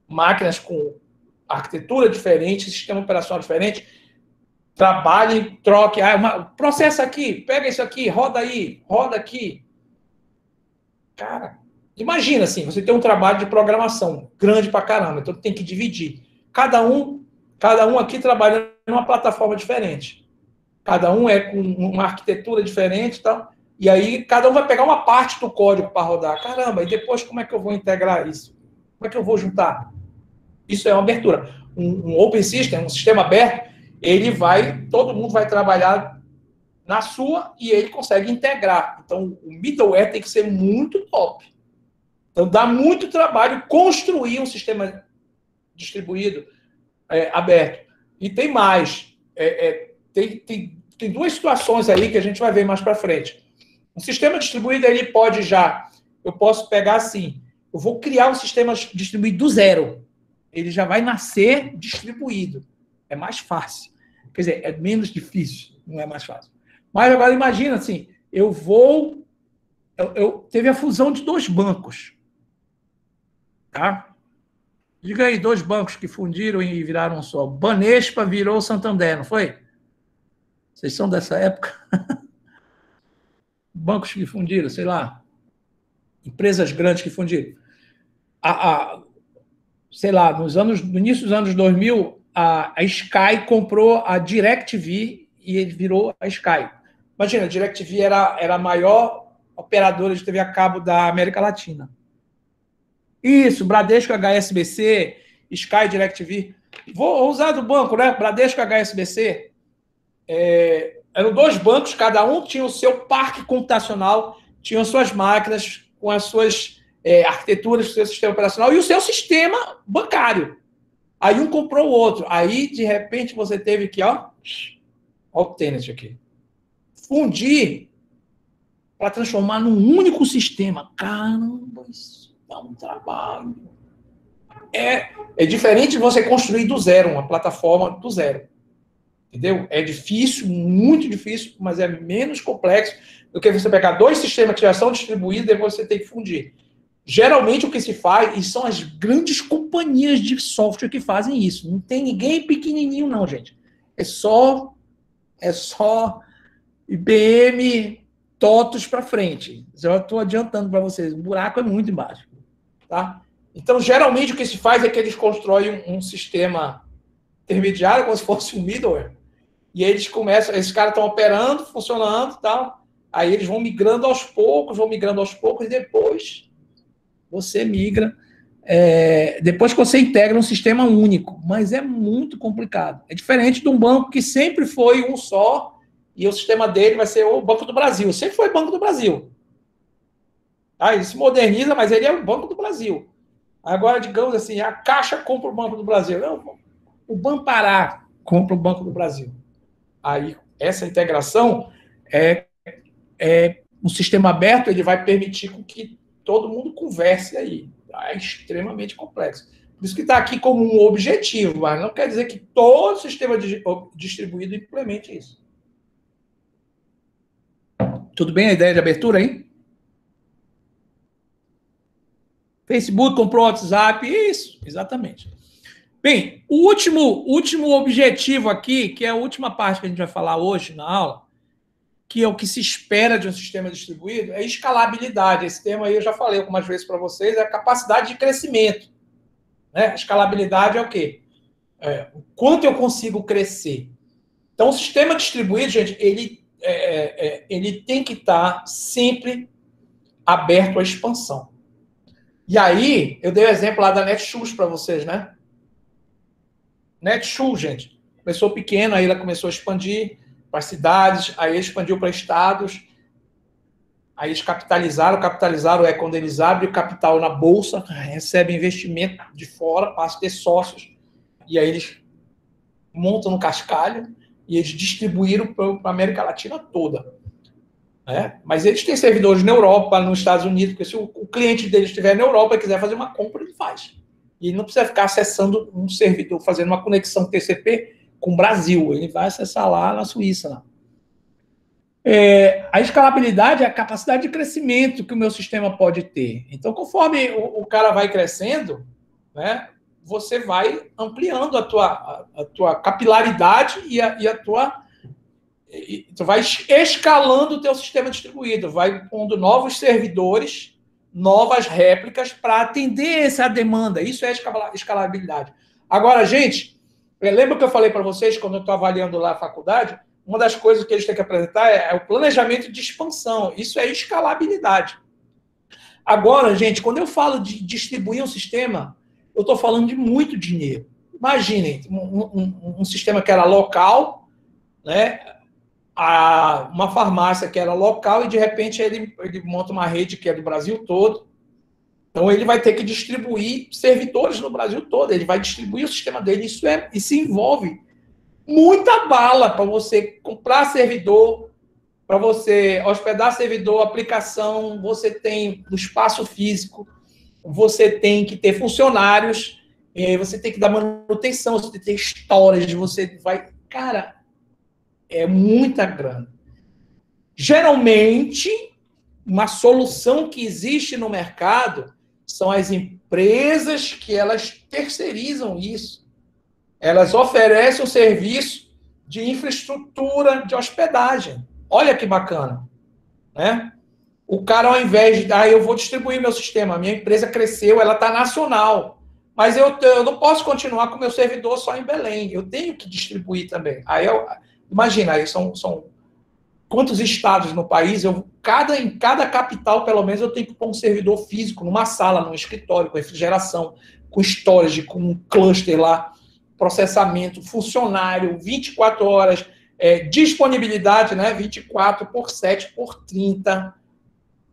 Speaker 1: Máquinas com arquitetura diferente, sistema operacional diferente, trabalhem, troquem. Processa aqui, pega isso aqui, roda aí, roda aqui. Cara, imagina assim, você tem um trabalho de programação grande pra caramba, então tem que dividir. Cada um aqui trabalha numa plataforma diferente. Cada um é com uma arquitetura diferente e tal. E aí, cada um vai pegar uma parte do código para rodar. Caramba, e depois como é que eu vou integrar isso? Como é que eu vou juntar? Isso é uma abertura. Um open system, um sistema aberto, todo mundo vai trabalhar na sua e ele consegue integrar. Então, o middleware tem que ser muito top. Então, dá muito trabalho construir um sistema distribuído aberto. E tem mais. Tem duas situações aí que a gente vai ver mais para frente. Um sistema distribuído, eu posso pegar assim, eu vou criar um sistema distribuído do zero. Ele já vai nascer distribuído. É mais fácil. Quer dizer, é menos difícil, não é mais fácil. Mas agora imagina assim, teve a fusão de 2 bancos. Tá? Diga aí, 2 bancos que fundiram e viraram um só. Banespa virou Santander, não foi? Vocês são dessa época? Bancos que fundiram, sei lá. Empresas grandes que fundiram. Sei lá, no início dos anos 2000, a Sky comprou a DirecTV e ele virou a Sky. Imagina, a DirecTV era a maior operadora de TV a cabo da América Latina. Isso, Bradesco, HSBC, Sky, DirecTV. Vou usar do banco, né? Bradesco, HSBC. Eram 2 bancos, cada um tinha o seu parque computacional, tinham suas máquinas com as suas arquiteturas, o seu sistema operacional e o seu sistema bancário. Aí um comprou o outro. Aí, de repente, você teve que, ó o Tenet aqui, fundir para transformar num único sistema. Caramba, isso dá um trabalho. É diferente de você construir do zero, uma plataforma do zero. Entendeu? É difícil, muito difícil, mas é menos complexo do que você pegar dois sistemas que já são distribuídos e depois você tem que fundir. Geralmente o que se faz, e são as grandes companhias de software que fazem isso. Não tem ninguém pequenininho não, gente. É só IBM, TOTUS para frente. Já estou adiantando para vocês. O buraco é muito embaixo. Tá? Então, geralmente o que se faz é que eles constroem um sistema intermediário, como se fosse um middleware, e eles começam, esses caras estão operando, funcionando e tal, aí eles vão migrando aos poucos, e depois você migra, depois que você integra um sistema único, mas é muito complicado. É diferente de um banco que sempre foi um só, e o sistema dele vai ser o Banco do Brasil, sempre foi Banco do Brasil. Ah, ele se moderniza, mas ele é o Banco do Brasil. Agora, digamos assim, a Caixa compra o Banco do Brasil. Não, o Banpará compra o Banco do Brasil. Aí, essa integração um sistema aberto, ele vai permitir com que todo mundo converse aí. É extremamente complexo. Por isso que está aqui como um objetivo, mas não quer dizer que todo sistema distribuído implemente isso. Tudo bem a ideia de abertura aí? Facebook comprou o WhatsApp, isso, exatamente. Bem, o último objetivo aqui, que é a última parte que a gente vai falar hoje na aula, que é o que se espera de um sistema distribuído, é escalabilidade. Esse tema aí eu já falei algumas vezes para vocês, é a capacidade de crescimento. Né? A escalabilidade é o quê? O quanto eu consigo crescer. Então, o sistema distribuído, gente, ele tem que estar sempre aberto à expansão. E aí, eu dei o exemplo lá da Netshoes para vocês, né? Netshoes, gente, começou pequeno, aí ela começou a expandir para cidades, aí expandiu para estados, aí eles capitalizaram é quando eles abrem o capital na bolsa, recebem investimento de fora, passam a ter sócios, e aí eles montam no cascalho, e eles distribuíram para a América Latina toda. Mas eles têm servidores na Europa, nos Estados Unidos, porque se o cliente deles estiver na Europa e quiser fazer uma compra, ele faz. E ele não precisa ficar acessando um servidor, fazendo uma conexão TCP com o Brasil. Ele vai acessar lá na Suíça. Lá. A escalabilidade é a capacidade de crescimento que o meu sistema pode ter. Então, conforme o cara vai crescendo, né, você vai ampliando a tua capilaridade e a tua... Tu vai escalando o teu sistema distribuído, vai pondo novos servidores, novas réplicas para atender essa demanda. Isso é escalabilidade. Agora, gente, lembra que eu falei para vocês, quando eu estou avaliando lá a faculdade, uma das coisas que eles têm que apresentar é o planejamento de expansão. Isso é escalabilidade. Agora, gente, quando eu falo de distribuir um sistema, eu estou falando de muito dinheiro. Imaginem, um sistema que era local, né? Uma farmácia que era local e, de repente, ele monta uma rede que é do Brasil todo. Então, ele vai ter que distribuir servidores no Brasil todo. Ele vai distribuir o sistema dele. Isso envolve muita bala para você comprar servidor, para você hospedar servidor, aplicação. Você tem o espaço físico, você tem que ter funcionários, você tem que dar manutenção, você tem que ter storage, você vai... Cara... É muita grana. Geralmente, uma solução que existe no mercado são as empresas que elas terceirizam isso. Elas oferecem um serviço de infraestrutura de hospedagem. Olha que bacana. Né? O cara, ao invés de... eu vou distribuir meu sistema, a minha empresa cresceu, ela está nacional. Mas eu não posso continuar com o meu servidor só em Belém. Eu tenho que distribuir também. Imagina, aí são quantos estados no país, em cada capital, pelo menos, eu tenho que pôr um servidor físico, numa sala, num escritório, com refrigeração, com storage, com um cluster lá, processamento, funcionário, 24 horas, disponibilidade, né, 24 por 7 por 30.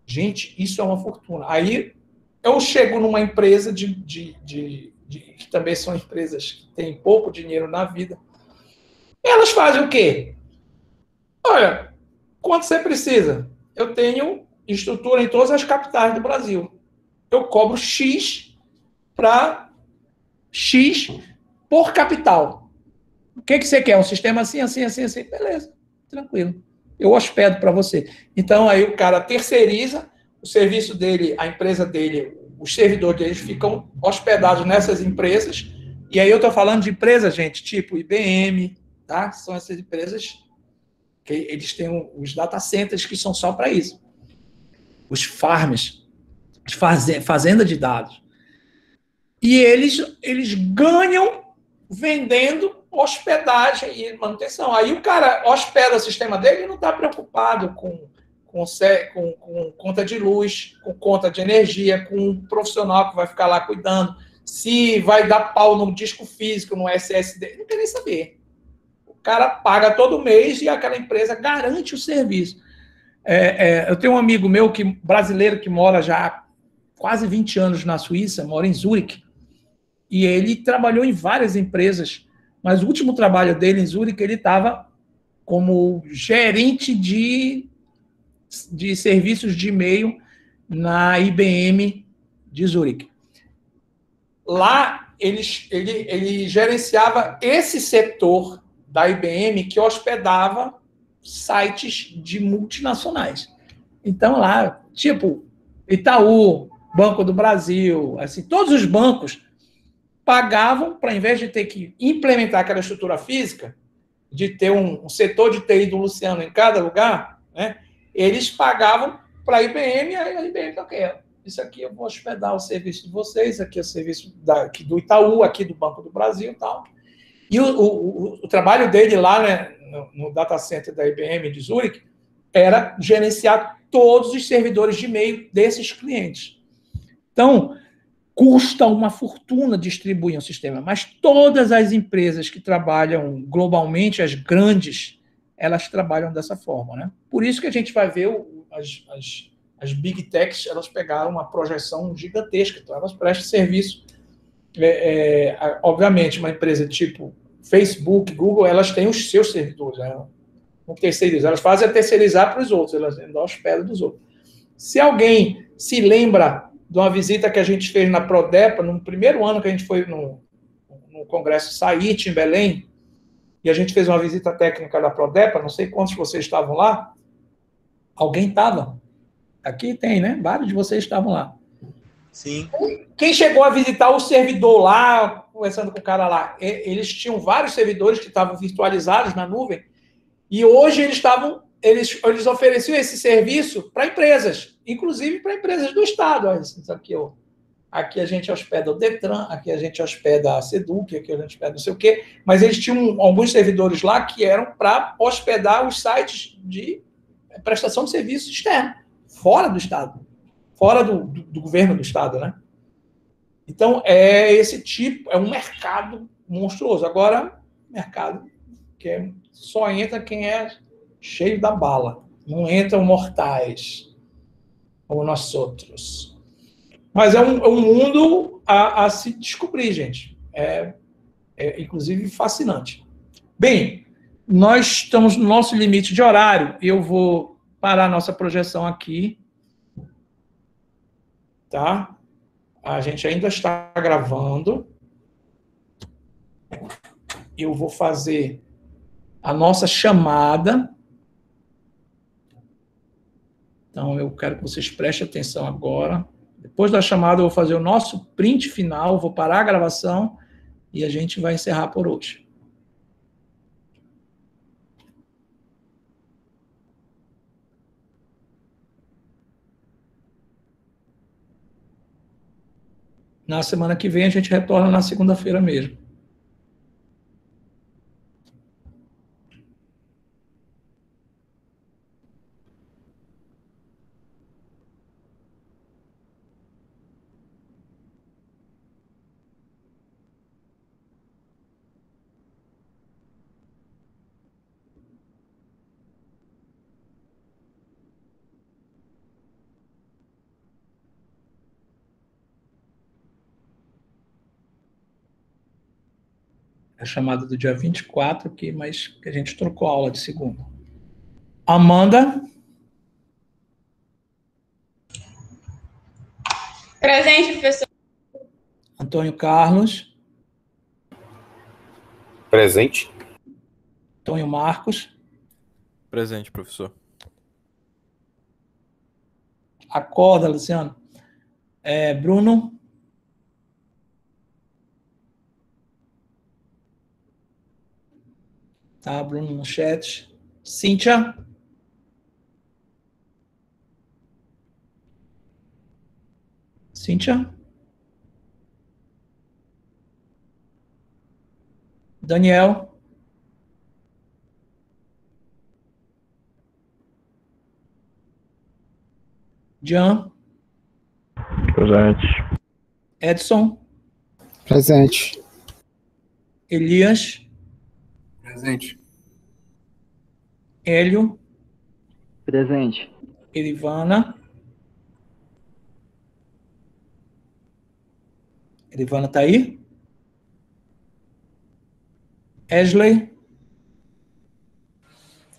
Speaker 1: Gente, isso é uma fortuna. Aí eu chego numa empresa que também são empresas que têm pouco dinheiro na vida. Elas fazem o quê? Olha, quanto você precisa? Eu tenho estrutura em todas as capitais do Brasil. Eu cobro X por capital. O que você quer? Um sistema assim, assim, assim, assim? Beleza, tranquilo. Eu hospedo para você. Então, aí o cara terceiriza o serviço dele, a empresa dele, os servidores deles ficam hospedados nessas empresas. E aí eu estou falando de empresas, gente, tipo IBM, tá? São essas empresas que eles têm os data centers que são só para isso. Os farms, fazenda de dados. E eles ganham vendendo hospedagem e manutenção. Aí o cara hospeda o sistema dele e não está preocupado com conta de luz, com conta de energia, com um profissional que vai ficar lá cuidando, se vai dar pau no disco físico, no SSD, não quer nem saber. O cara paga todo mês e aquela empresa garante o serviço. Eu tenho um amigo meu, brasileiro, que mora já há quase 20 anos na Suíça, mora em Zurique, e ele trabalhou em várias empresas, mas o último trabalho dele em Zurique, ele estava como gerente de serviços de e-mail na IBM de Zurique. Lá, ele gerenciava esse setor da IBM que hospedava sites de multinacionais. Então, lá, tipo, Itaú, Banco do Brasil, assim, todos os bancos pagavam para, em vez de ter que implementar aquela estrutura física, de ter um setor de TI do Luciano em cada lugar, né, eles pagavam para a IBM, a IBM falou, ok, isso aqui eu vou hospedar o serviço de vocês, aqui é o serviço aqui do Itaú, aqui do Banco do Brasil e tal. E o trabalho dele lá, né, no data center da IBM de Zurique era gerenciar todos os servidores de e-mail desses clientes. Então, custa uma fortuna distribuir um sistema, mas todas as empresas que trabalham globalmente, as grandes, elas trabalham dessa forma, né? Por isso que a gente vai ver as big techs, elas pegaram uma projeção gigantesca, então elas prestam serviço. Obviamente, uma empresa tipo Facebook, Google, elas têm os seus servidores, né? Não terceirizam, elas fazem a terceirizar para os outros, elas dão hospedam dos outros. Se alguém se lembra de uma visita que a gente fez na Prodepa, no primeiro ano que a gente foi no Congresso SAIT, em Belém, e a gente fez uma visita técnica da Prodepa, não sei quantos de vocês estavam lá. Alguém estava? Aqui tem, né? Vários de vocês estavam lá.
Speaker 7: Sim.
Speaker 1: Quem chegou a visitar o servidor lá, conversando com o cara lá, eles tinham vários servidores que estavam virtualizados na nuvem, e hoje eles ofereciam esse serviço para empresas, inclusive para empresas do Estado. Aqui a gente hospeda o Detran, aqui a gente hospeda a Seduc, aqui a gente hospeda não sei o quê, mas eles tinham alguns servidores lá que eram para hospedar os sites de prestação de serviço externo, fora do Estado, fora do governo do Estado, né? Então, esse tipo, é um mercado monstruoso. Agora, mercado que só entra quem é cheio da bala. Não entram mortais, como nós outros. Mas é um mundo a se descobrir, gente. Inclusive, fascinante. Bem, nós estamos no nosso limite de horário. Eu vou parar a nossa projeção aqui. Tá? A gente ainda está gravando. Eu vou fazer a nossa chamada. Então, eu quero que vocês prestem atenção agora. Depois da chamada, eu vou fazer o nosso print final, vou parar a gravação e a gente vai encerrar por hoje. Na semana que vem, a gente retorna na segunda-feira mesmo. A chamada do dia 24, mas que a gente trocou a aula de segunda. Amanda?
Speaker 6: Presente, professor.
Speaker 1: Antônio Carlos?
Speaker 8: Presente.
Speaker 1: Tonho Marcos.
Speaker 7: Presente, professor.
Speaker 1: Acorda, Luciano. Bruno. Tá, Bruno no chat. Cíntia. Cíntia. Daniel. Jean.
Speaker 2: Presente.
Speaker 1: Edson.
Speaker 8: Presente.
Speaker 1: Elias.
Speaker 9: Presente.
Speaker 1: Hélio.
Speaker 10: Presente.
Speaker 1: Erivana. Erivana tá aí? Ashley.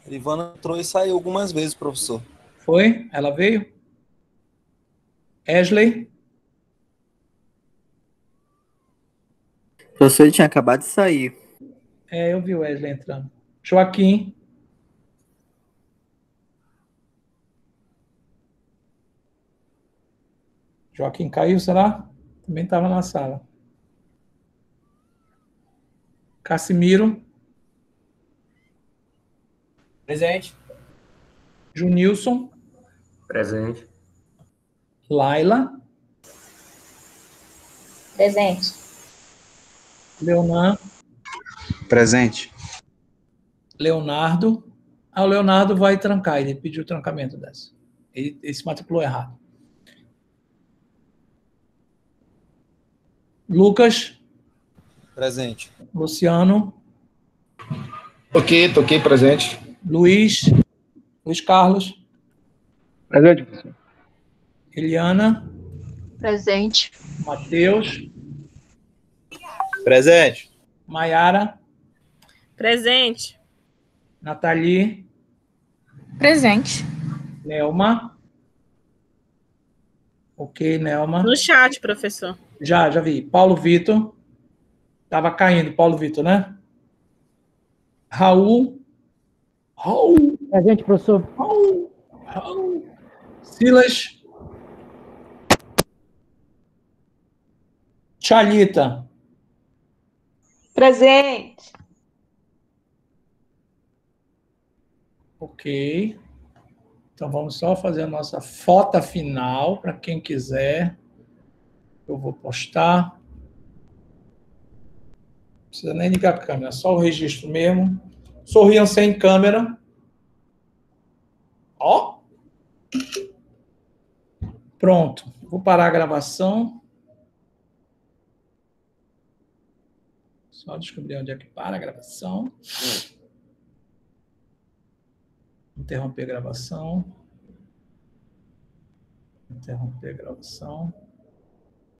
Speaker 9: Erivana entrou e saiu algumas vezes, professor.
Speaker 1: Foi? Ela veio? Ashley.
Speaker 10: O professor tinha acabado de sair.
Speaker 1: Eu vi o Wesley entrando. Joaquim. Joaquim caiu, será? Também estava na sala. Cassimiro.
Speaker 5: Presente.
Speaker 1: Junilson.
Speaker 5: Presente.
Speaker 1: Laila.
Speaker 6: Presente.
Speaker 1: Leonan.
Speaker 8: Presente.
Speaker 1: Leonardo. O Leonardo vai trancar, ele pediu o trancamento dessa. Ele se matriculou errado. Lucas.
Speaker 9: Presente.
Speaker 1: Luciano.
Speaker 4: Toquei, presente.
Speaker 1: Luiz Carlos.
Speaker 10: Presente, professor.
Speaker 1: Eliana.
Speaker 3: Presente.
Speaker 1: Matheus.
Speaker 5: Presente.
Speaker 1: Maiara.
Speaker 6: Presente.
Speaker 1: Nathalie.
Speaker 6: Presente.
Speaker 1: Nelma. Ok, Nelma.
Speaker 6: No chat, professor.
Speaker 1: Já vi. Paulo Vitor. Estava caindo, Paulo Vitor, né? Raul.
Speaker 11: Presente, professor.
Speaker 1: Raul. Silas. Thalita.
Speaker 6: Presente.
Speaker 1: Ok. Então vamos só fazer a nossa foto final para quem quiser. Eu vou postar. Não precisa nem ligar a câmera, só o registro mesmo. Sorriam sem câmera. Ó. Pronto. Vou parar a gravação. Só descobrir onde é que para a gravação. Interromper a gravação. Interromper a gravação.